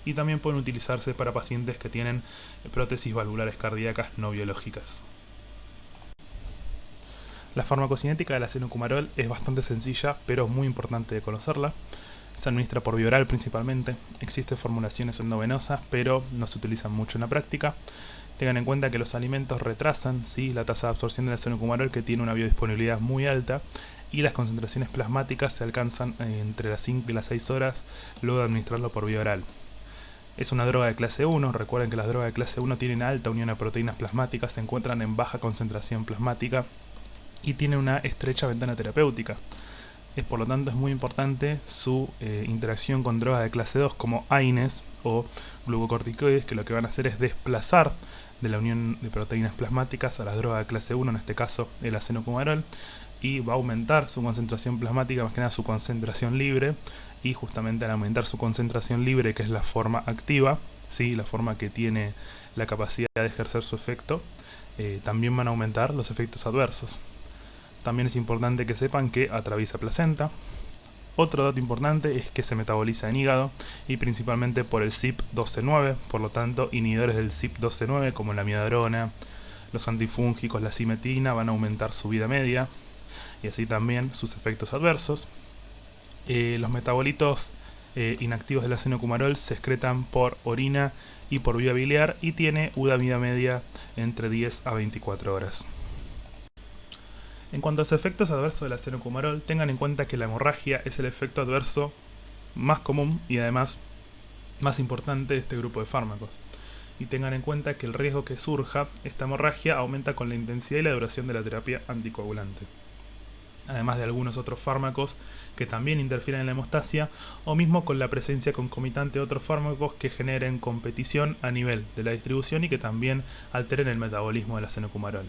Y también pueden utilizarse para pacientes que tienen prótesis valvulares cardíacas no biológicas. La farmacocinética del acenocumarol es bastante sencilla, pero muy importante de conocerla. Se administra por vía oral principalmente. Existen formulaciones endovenosas, pero no se utilizan mucho en la práctica. Tengan en cuenta que los alimentos retrasan, ¿sí?, la tasa de absorción del acenocumarol, que tiene una biodisponibilidad muy alta, y las concentraciones plasmáticas se alcanzan entre las 5 y las 6 horas luego de administrarlo por vía oral. Es una droga de clase 1, recuerden que las drogas de clase 1 tienen alta unión a proteínas plasmáticas, se encuentran en baja concentración plasmática y tienen una estrecha ventana terapéutica. Por lo tanto es muy importante su interacción con drogas de clase 2 como AINES o glucocorticoides, que lo que van a hacer es desplazar de la unión de proteínas plasmáticas a las drogas de clase 1, en este caso el acenocumarol, y va a aumentar su concentración plasmática, más que nada su concentración libre, y justamente al aumentar su concentración libre, que es la forma activa, ¿sí? La forma que tiene la capacidad de ejercer su efecto, también van a aumentar los efectos adversos. También es importante que sepan que atraviesa placenta. Otro dato importante es que se metaboliza en hígado y principalmente por el CYP12-9, por lo tanto inhibidores del CYP12-9 como la amiodarona, los antifúngicos, la simetina van a aumentar su vida media y así también sus efectos adversos. Los metabolitos inactivos del acenocumarol se excretan por orina y por vía biliar y tiene una vida media entre 10 a 24 horas. En cuanto a los efectos adversos del acenocumarol, tengan en cuenta que la hemorragia es el efecto adverso más común y además más importante de este grupo de fármacos. Y tengan en cuenta que el riesgo que surja esta hemorragia aumenta con la intensidad y la duración de la terapia anticoagulante. Además de algunos otros fármacos que también interfieren en la hemostasia, o mismo con la presencia concomitante de otros fármacos que generen competición a nivel de la distribución y que también alteren el metabolismo del acenocumarol.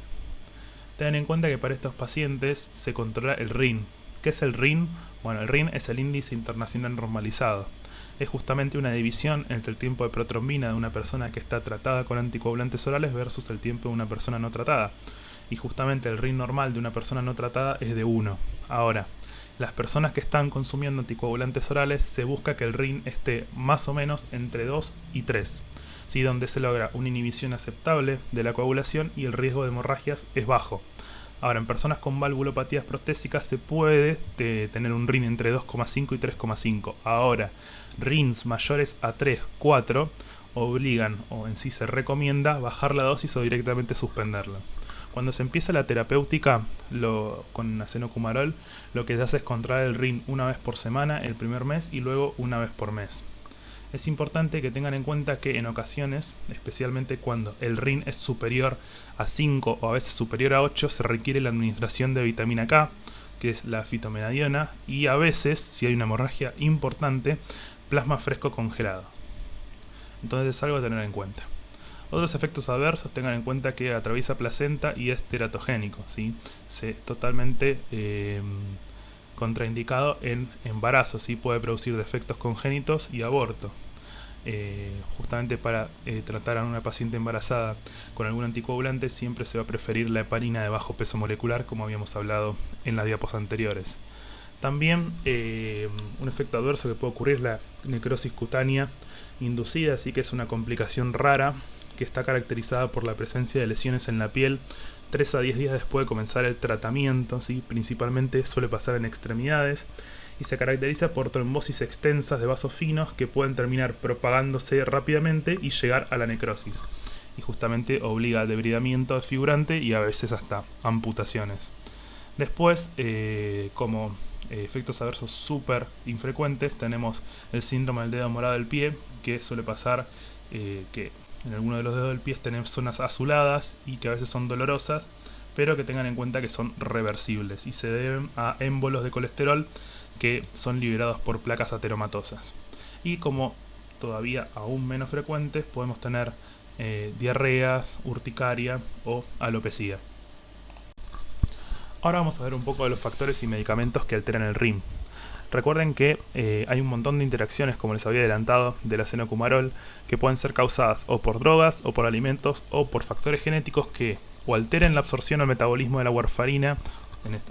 Tengan en cuenta que para estos pacientes se controla el RIN. ¿Qué es el RIN? Bueno, el RIN es el índice internacional normalizado. Es justamente una división entre el tiempo de protrombina de una persona que está tratada con anticoagulantes orales versus el tiempo de una persona no tratada. Y justamente el RIN normal de una persona no tratada es de 1. Ahora, las personas que están consumiendo anticoagulantes orales se busca que el RIN esté más o menos entre 2 y 3. ¿Sí? Donde se logra una inhibición aceptable de la coagulación y el riesgo de hemorragias es bajo. Ahora, en personas con valvulopatías prostésicas se puede tener un RIN entre 2,5 y 3,5. Ahora, RINs mayores a 3, 4 obligan, o en sí se recomienda, bajar la dosis o directamente suspenderla. Cuando se empieza la terapéutica con acenocumarol, lo que se hace es controlar el RIN una vez por semana el primer mes y luego una vez por mes. Es importante que tengan en cuenta que en ocasiones, especialmente cuando el RIN es superior a 5 o a veces superior a 8, se requiere la administración de vitamina K, que es la fitomenadiona, y a veces, si hay una hemorragia importante, plasma fresco congelado. Entonces es algo a tener en cuenta. Otros efectos adversos, tengan en cuenta que atraviesa placenta y es teratogénico, ¿sí? Totalmente contraindicado en embarazo, ¿sí? Puede producir defectos congénitos y aborto. Justamente para tratar a una paciente embarazada con algún anticoagulante siempre se va a preferir la heparina de bajo peso molecular, como habíamos hablado en las diapos anteriores. También un efecto adverso que puede ocurrir es la necrosis cutánea inducida, así que es una complicación rara que está caracterizada por la presencia de lesiones en la piel 3 a 10 días después de comenzar el tratamiento, ¿sí? Principalmente suele pasar en extremidades y se caracteriza por trombosis extensas de vasos finos que pueden terminar propagándose rápidamente y llegar a la necrosis. Y justamente obliga al debridamiento desfigurante y a veces hasta amputaciones. Después, como efectos adversos súper infrecuentes, tenemos el síndrome del dedo morado del pie, que suele pasar que en alguno de los dedos del pie tenemos zonas azuladas y que a veces son dolorosas, pero que tengan en cuenta que son reversibles y se deben a émbolos de colesterol que son liberados por placas ateromatosas. Y como todavía aún menos frecuentes, podemos tener diarreas, urticaria o alopecia. Ahora vamos a ver un poco de los factores y medicamentos que alteran el RIN. Recuerden que hay un montón de interacciones, como les había adelantado, del acenocumarol que pueden ser causadas o por drogas, o por alimentos, o por factores genéticos que o alteren la absorción o metabolismo de la warfarina,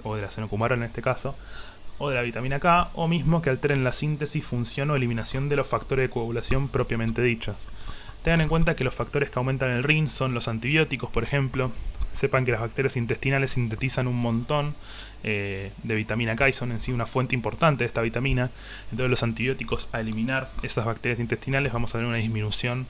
o del acenocumarol en este caso, o de la vitamina K, o mismo que alteren la síntesis, función o eliminación de los factores de coagulación propiamente dichos. Tengan en cuenta que los factores que aumentan el RIN son los antibióticos, por ejemplo. Sepan que las bacterias intestinales sintetizan un montón de vitamina K y son en sí una fuente importante de esta vitamina. Entonces los antibióticos, a eliminar esas bacterias intestinales, vamos a ver una disminución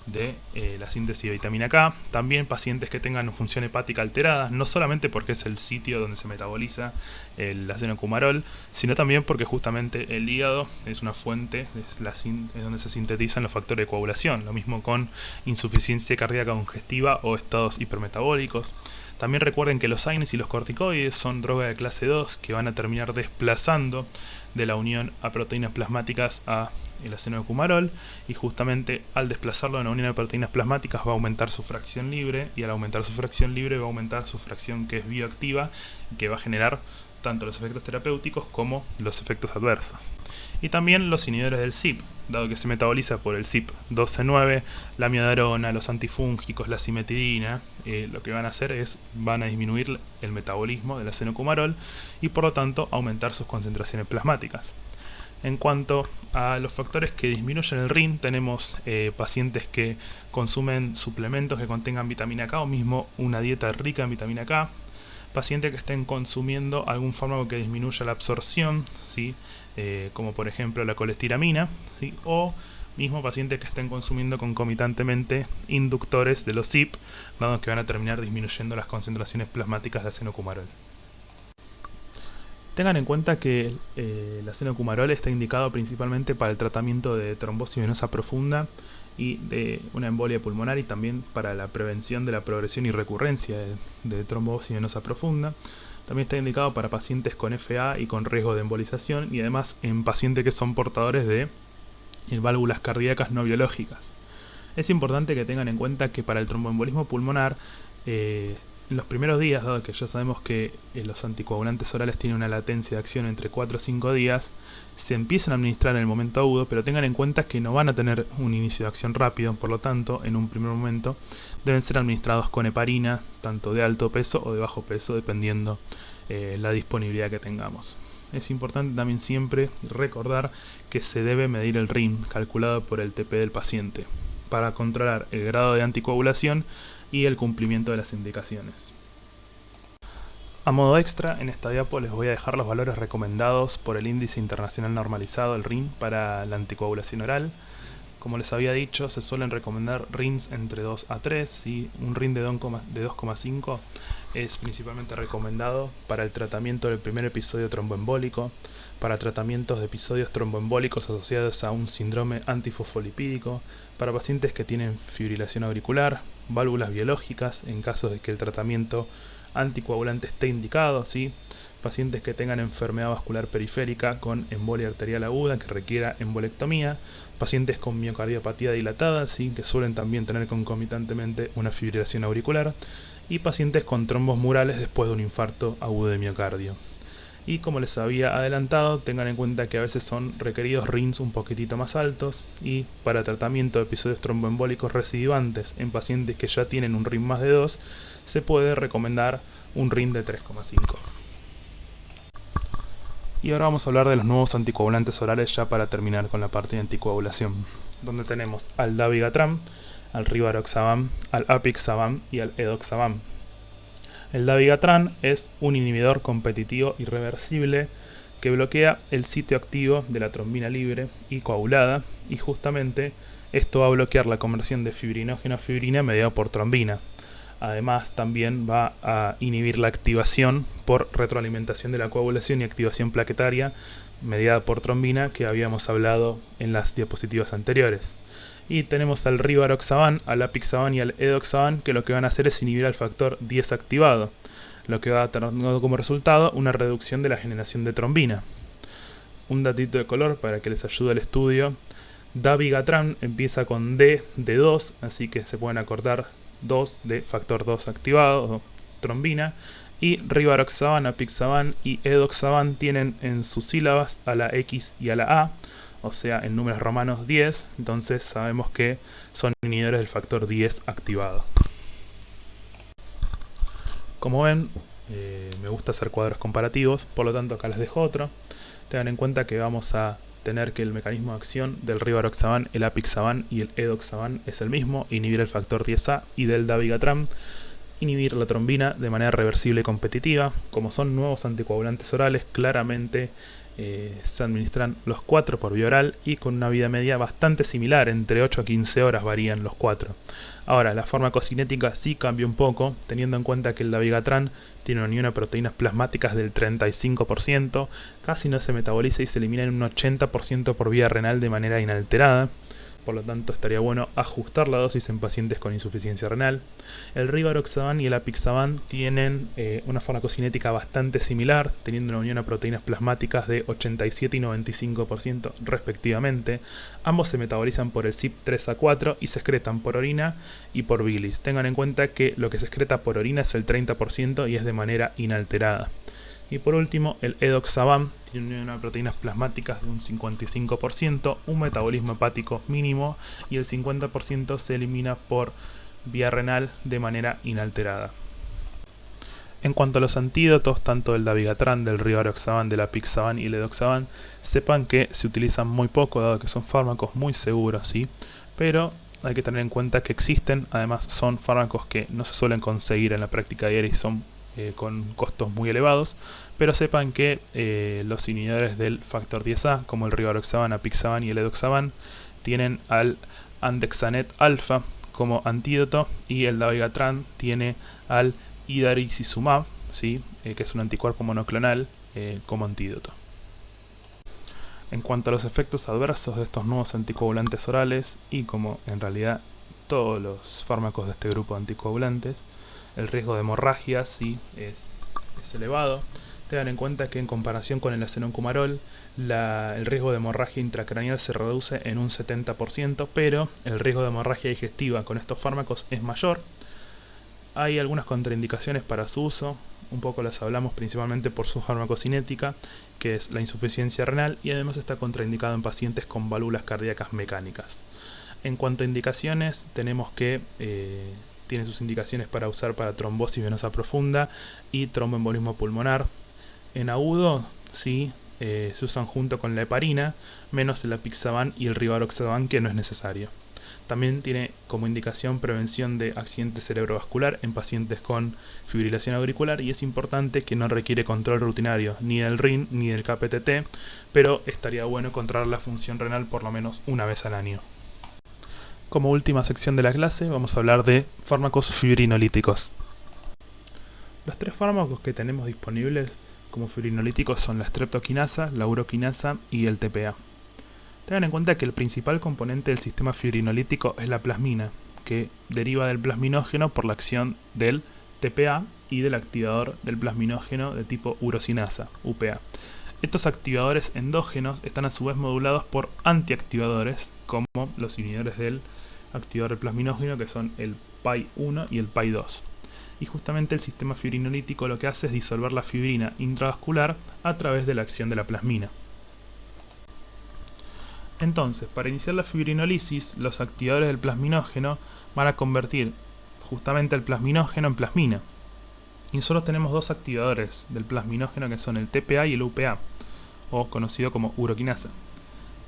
de la síntesis de vitamina K. También pacientes que tengan función hepática alterada, no solamente porque es el sitio donde se metaboliza el adenocumarol, sino también porque justamente el hígado es una fuente, es donde se sintetizan los factores de coagulación. Lo mismo con insuficiencia cardíaca congestiva o estados hipermetabólicos. También recuerden que los AINES y los corticoides son drogas de clase 2 que van a terminar desplazando de la unión a proteínas plasmáticas a el adenocumarol, y justamente al desplazarlo de una unión de proteínas plasmáticas va a aumentar su fracción libre, y al aumentar su fracción libre va a aumentar su fracción que es bioactiva, que va a generar tanto los efectos terapéuticos como los efectos adversos. Y también los inhibidores del CYP, dado que se metaboliza por el CYP12-9, la amiodarona, los antifúngicos, la cimetidina, lo que van a hacer es van a disminuir el metabolismo del adenocumarol y por lo tanto aumentar sus concentraciones plasmáticas. En cuanto a los factores que disminuyen el RIN, tenemos pacientes que consumen suplementos que contengan vitamina K o mismo una dieta rica en vitamina K, pacientes que estén consumiendo algún fármaco que disminuya la absorción, ¿sí? Como por ejemplo la colestiramina, ¿sí? O mismo pacientes que estén consumiendo concomitantemente inductores de los CYP, dado que van a terminar disminuyendo las concentraciones plasmáticas de adenocumarol. Tengan en cuenta que el adenocumarol está indicado principalmente para el tratamiento de trombosis venosa profunda y de una embolia pulmonar, y también para la prevención de la progresión y recurrencia de trombosis venosa profunda. También está indicado para pacientes con FA y con riesgo de embolización, y además en pacientes que son portadores de válvulas cardíacas no biológicas. Es importante que tengan en cuenta que para el tromboembolismo pulmonar, en los primeros días, dado que ya sabemos que los anticoagulantes orales tienen una latencia de acción entre 4 o 5 días, se empiezan a administrar en el momento agudo, pero tengan en cuenta que no van a tener un inicio de acción rápido, por lo tanto, en un primer momento deben ser administrados con heparina, tanto de alto peso o de bajo peso, dependiendo la disponibilidad que tengamos. Es importante también siempre recordar que se debe medir el RIN, calculado por el TP del paciente, para controlar el grado de anticoagulación y el cumplimiento de las indicaciones. A modo extra, en esta diapo les voy a dejar los valores recomendados por el Índice Internacional Normalizado, el RIN, para la anticoagulación oral. Como les había dicho, se suelen recomendar RINs entre 2 a 3, y un RIN de 2,5 es principalmente recomendado para el tratamiento del primer episodio tromboembólico, para tratamientos de episodios tromboembólicos asociados a un síndrome antifosfolipídico, para pacientes que tienen fibrilación auricular, válvulas biológicas en caso de que el tratamiento anticoagulante esté indicado, ¿sí? Pacientes que tengan enfermedad vascular periférica con embolia arterial aguda que requiera embolectomía, pacientes con miocardiopatía dilatada, ¿sí? Que suelen también tener concomitantemente una fibrilación auricular, y pacientes con trombos murales después de un infarto agudo de miocardio. Y como les había adelantado, tengan en cuenta que a veces son requeridos RINs un poquitito más altos, y para tratamiento de episodios tromboembólicos recidivantes en pacientes que ya tienen un RIN más de 2, se puede recomendar un RIN de 3,5. Y ahora vamos a hablar de los nuevos anticoagulantes orales, ya para terminar con la parte de anticoagulación, donde tenemos al dabigatran, al rivaroxaban, al apixaban y al edoxaban. El dabigatran es un inhibidor competitivo irreversible que bloquea el sitio activo de la trombina libre y coagulada, y justamente esto va a bloquear la conversión de fibrinógeno a fibrina mediado por trombina. Además, también va a inhibir la activación por retroalimentación de la coagulación y activación plaquetaria mediada por trombina, que habíamos hablado en las diapositivas anteriores. Y tenemos al rivaroxaban, al apixaban y al edoxaban, que lo que van a hacer es inhibir al factor 10 activado, lo que va a tener como resultado una reducción de la generación de trombina. Un datito de color para que les ayude al estudio: dabigatran empieza con D de 2, así que se pueden acordar 2 de factor 2 activado, o trombina, y rivaroxaban, apixaban y edoxaban tienen en sus sílabas a la X y a la A, o sea, en números romanos 10, entonces sabemos que son inhibidores del factor 10 activado. Como ven, me gusta hacer cuadros comparativos, por lo tanto acá les dejo otro. Tengan en cuenta que vamos a tener que el mecanismo de acción del rivaroxaban, el apixaban y el edoxaban es el mismo: inhibir el factor 10A, y del dabigatran, inhibir la trombina de manera reversible y competitiva. Como son nuevos anticoagulantes orales, claramente se administran los 4 por vía oral y con una vida media bastante similar, entre 8 a 15 horas varían los 4. Ahora, la farmacocinética sí cambia un poco, teniendo en cuenta que el dabigatran tiene una unión a proteínas plasmáticas del 35%, casi no se metaboliza y se elimina en un 80% por vía renal de manera inalterada. Por lo tanto, estaría bueno ajustar la dosis en pacientes con insuficiencia renal. El rivaroxaban y el apixaban tienen una farmacocinética bastante similar, teniendo una unión a proteínas plasmáticas de 87 y 95% respectivamente. Ambos se metabolizan por el CYP3A4 y se excretan por orina y por bilis. Tengan en cuenta que lo que se excreta por orina es el 30% y es de manera inalterada. Y por último, el edoxaban tiene una proteínas plasmáticas de un 55%, un metabolismo hepático mínimo y el 50% se elimina por vía renal de manera inalterada. En cuanto a los antídotos, tanto del dabigatran, del rivaroxaban, del apixaban y el edoxaban, sepan que se utilizan muy poco, dado que son fármacos muy seguros, ¿sí? Pero hay que tener en cuenta que existen, además son fármacos que no se suelen conseguir en la práctica diaria y son con costos muy elevados, pero sepan que los inhibidores del factor 10A, como el rivaroxaban, apixaban y el edoxaban, tienen al andexanet alfa como antídoto y el dabigatran tiene al idarucizumab, ¿sí? Que es un anticuerpo monoclonal como antídoto. En cuanto a los efectos adversos de estos nuevos anticoagulantes orales, y como en realidad todos los fármacos de este grupo de anticoagulantes, el riesgo de hemorragia sí es elevado. Tengan en cuenta que en comparación con el acenoncumarol, el riesgo de hemorragia intracraneal se reduce en un 70%, pero el riesgo de hemorragia digestiva con estos fármacos es mayor. Hay algunas contraindicaciones para su uso, un poco las hablamos principalmente por su farmacocinética, que es la insuficiencia renal, y además está contraindicado en pacientes con válvulas cardíacas mecánicas. En cuanto a indicaciones, tenemos que tiene sus indicaciones para usar para trombosis venosa profunda y tromboembolismo pulmonar. En agudo, sí, se usan junto con la heparina, menos el apixaban y el rivaroxaban, que no es necesario. También tiene como indicación prevención de accidente cerebrovascular en pacientes con fibrilación auricular y es importante que no requiere control rutinario ni del RIN ni del KPTT, pero estaría bueno controlar la función renal por lo menos una vez al año. Como última sección de la clase vamos a hablar de fármacos fibrinolíticos. Los 3 fármacos que tenemos disponibles como fibrinolíticos son la streptokinasa, la uroquinasa y el TPA. Tengan en cuenta que el principal componente del sistema fibrinolítico es la plasmina, que deriva del plasminógeno por la acción del TPA y del activador del plasminógeno de tipo urosinasa, UPA. Estos activadores endógenos están a su vez modulados por antiactivadores, como los inhibidores del activador del plasminógeno, que son el PAI-1 y el PAI-2. Y justamente el sistema fibrinolítico lo que hace es disolver la fibrina intravascular a través de la acción de la plasmina. Entonces, para iniciar la fibrinolisis, los activadores del plasminógeno van a convertir justamente el plasminógeno en plasmina. Y nosotros tenemos 2 activadores del plasminógeno que son el TPA y el UPA, o conocido como uroquinasa.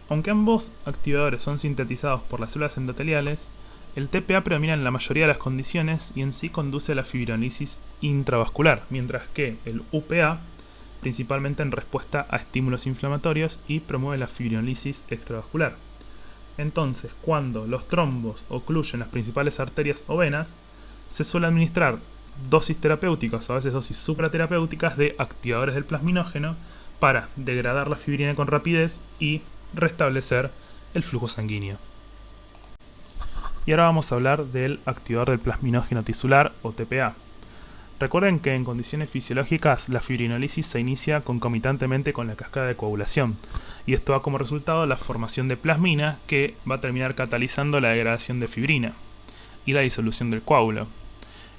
Aunque ambos activadores son sintetizados por las células endoteliales, el TPA predomina en la mayoría de las condiciones y en sí conduce a la fibrinolisis intravascular, mientras que el UPA principalmente en respuesta a estímulos inflamatorios y promueve la fibrinolisis extravascular. Entonces, cuando los trombos ocluyen las principales arterias o venas, se suele administrar dosis terapéuticas, a veces dosis supraterapéuticas de activadores del plasminógeno para degradar la fibrina con rapidez y restablecer el flujo sanguíneo. Y ahora vamos a hablar del activador del plasminógeno tisular o TPA. Recuerden que en condiciones fisiológicas la fibrinolisis se inicia concomitantemente con la cascada de coagulación y esto da como resultado la formación de plasmina que va a terminar catalizando la degradación de fibrina y la disolución del coágulo.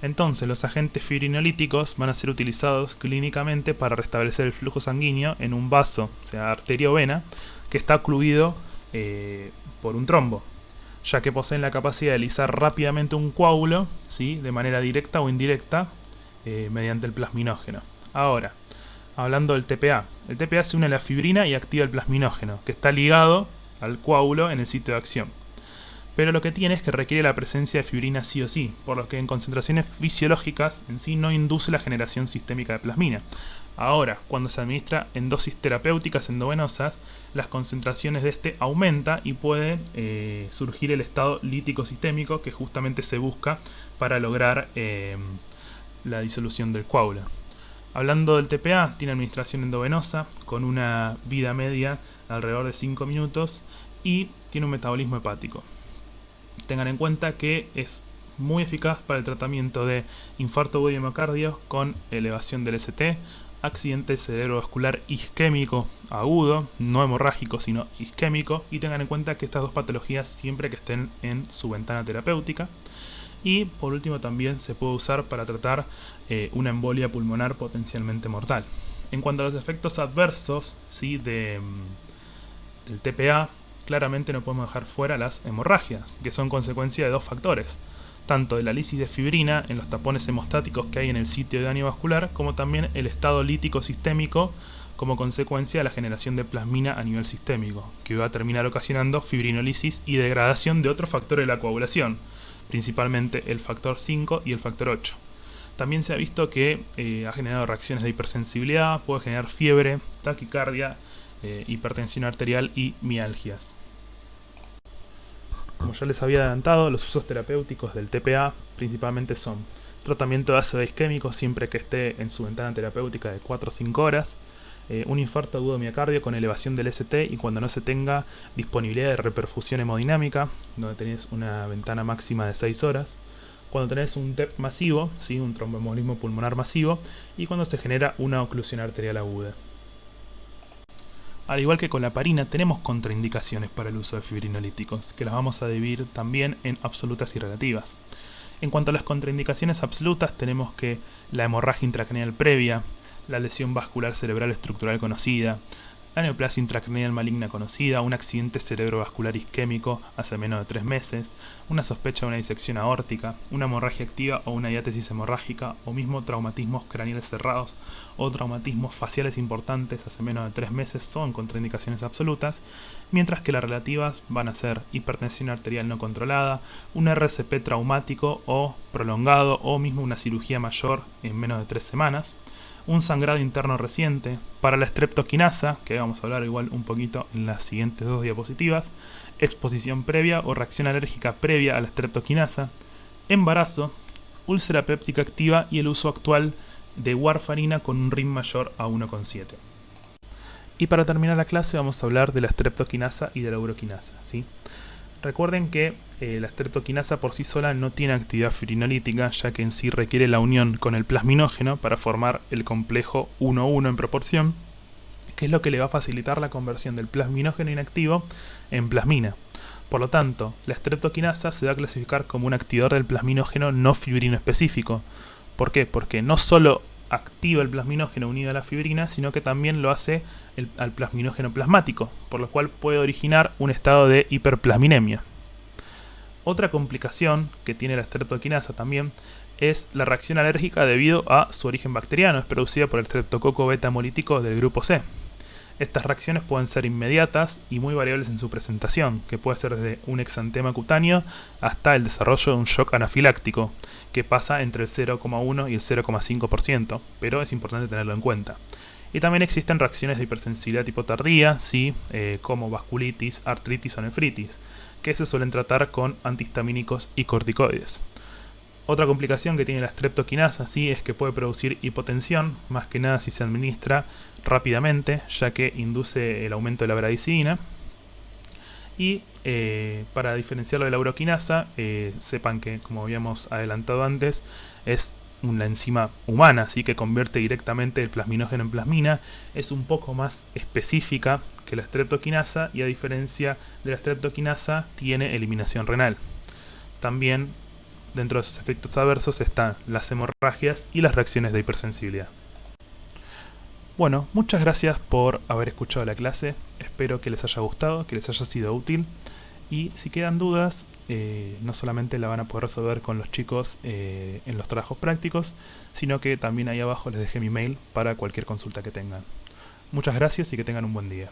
Entonces los agentes fibrinolíticos van a ser utilizados clínicamente para restablecer el flujo sanguíneo en un vaso, o sea arteria o vena, que está ocluido por un trombo, ya que poseen la capacidad de lisar rápidamente un coágulo, ¿sí?, de manera directa o indirecta, mediante el plasminógeno. Ahora, hablando del TPA. El TPA se une a la fibrina y activa el plasminógeno, que está ligado al coágulo en el sitio de acción. pero lo que tiene es que requiere la presencia de fibrina sí o sí, por lo que en concentraciones fisiológicas en sí no induce la generación sistémica de plasmina. Ahora, cuando se administra en dosis terapéuticas endovenosas, las concentraciones de este aumenta y puede surgir el estado lítico sistémico que justamente se busca para lograr la disolución del coágulo. Hablando del TPA, tiene administración endovenosa con una vida media alrededor de 5 minutos y tiene un metabolismo hepático. Tengan en cuenta que es muy eficaz para el tratamiento de infarto agudo de miocardio con elevación del ST, accidente cerebrovascular isquémico agudo, no hemorrágico sino isquémico, y tengan en cuenta que estas dos patologías siempre que estén en su ventana terapéutica. Y por último también se puede usar para tratar una embolia pulmonar potencialmente mortal. En cuanto a los efectos adversos, ¿sí?, del TPA, claramente no podemos dejar fuera las hemorragias, que son consecuencia de dos factores, tanto de la lisis de fibrina en los tapones hemostáticos que hay en el sitio de daño vascular, como también el estado lítico sistémico como consecuencia de la generación de plasmina a nivel sistémico, que va a terminar ocasionando fibrinolisis y degradación de otros factores de la coagulación, principalmente el factor 5 y el factor 8. También se ha visto que ha generado reacciones de hipersensibilidad, puede generar fiebre, taquicardia, hipertensión arterial y mialgias. Como ya les había adelantado, los usos terapéuticos del TPA principalmente son tratamiento de ácido isquémico siempre que esté en su ventana terapéutica de 4 o 5 horas, un infarto agudo de miocardio con elevación del ST y cuando no se tenga disponibilidad de reperfusión hemodinámica, donde tenés una ventana máxima de 6 horas, cuando tenés un TEP masivo, ¿sí?, un tromboembolismo pulmonar masivo, y cuando se genera una oclusión arterial aguda. Al igual que con la heparina, tenemos contraindicaciones para el uso de fibrinolíticos, que las vamos a dividir también en absolutas y relativas. En cuanto a las contraindicaciones absolutas, tenemos que la hemorragia intracraneal previa, la lesión vascular cerebral estructural conocida, la neoplasia intracraneal maligna conocida, un accidente cerebrovascular isquémico hace menos de 3 meses, una sospecha de una disección aórtica, una hemorragia activa o una diátesis hemorrágica, o mismo traumatismos craneales cerrados o traumatismos faciales importantes hace menos de 3 meses son contraindicaciones absolutas, mientras que las relativas van a ser hipertensión arterial no controlada, un RCP traumático o prolongado o mismo una cirugía mayor en menos de 3 semanas, un sangrado interno reciente, para la streptokinasa, que vamos a hablar igual un poquito en las siguientes 2 diapositivas, exposición previa o reacción alérgica previa a la streptokinasa, embarazo, úlcera péptica activa y el uso actual de warfarina con un RIM mayor a 1,7. Y para terminar la clase vamos a hablar de la streptokinasa y de la uroquinasa, ¿sí? Recuerden que la streptokinasa por sí sola no tiene actividad fibrinolítica, ya que en sí requiere la unión con el plasminógeno para formar el complejo 1,1 en proporción, que es lo que le va a facilitar la conversión del plasminógeno inactivo en plasmina. Por lo tanto, la streptokinasa se va a clasificar como un activador del plasminógeno no fibrino específico. ¿Por qué? Porque no solo activa el plasminógeno unido a la fibrina, sino que también lo hace al plasminógeno plasmático, por lo cual puede originar un estado de hiperplasminemia. Otra complicación que tiene la streptokinasa también es la reacción alérgica debido a su origen bacteriano, es producida por el streptococo beta hemolítico del grupo C. Estas reacciones pueden ser inmediatas y muy variables en su presentación, que puede ser desde un exantema cutáneo hasta el desarrollo de un shock anafiláctico, que pasa entre el 0,1 y el 0,5%, pero es importante tenerlo en cuenta. Y también existen reacciones de hipersensibilidad tipo tardía, ¿sí?, como vasculitis, artritis o nefritis, que se suelen tratar con antihistamínicos y corticoides. Otra complicación que tiene la streptokinasa, ¿sí?, es que puede producir hipotensión, más que nada si se administra rápidamente, ya que induce el aumento de la bradicina. Y para diferenciarlo de la uroquinasa, sepan que, como habíamos adelantado antes, es una enzima humana, así que convierte directamente el plasminógeno en plasmina, es un poco más específica que la streptokinasa y a diferencia de la streptokinasa tiene eliminación renal. También dentro de sus efectos adversos están las hemorragias y las reacciones de hipersensibilidad. Bueno, muchas gracias por haber escuchado la clase, espero que les haya gustado, que les haya sido útil. Y si quedan dudas, no solamente la van a poder resolver con los chicos en los trabajos prácticos, sino que también ahí abajo les dejé mi mail para cualquier consulta que tengan. Muchas gracias y que tengan un buen día.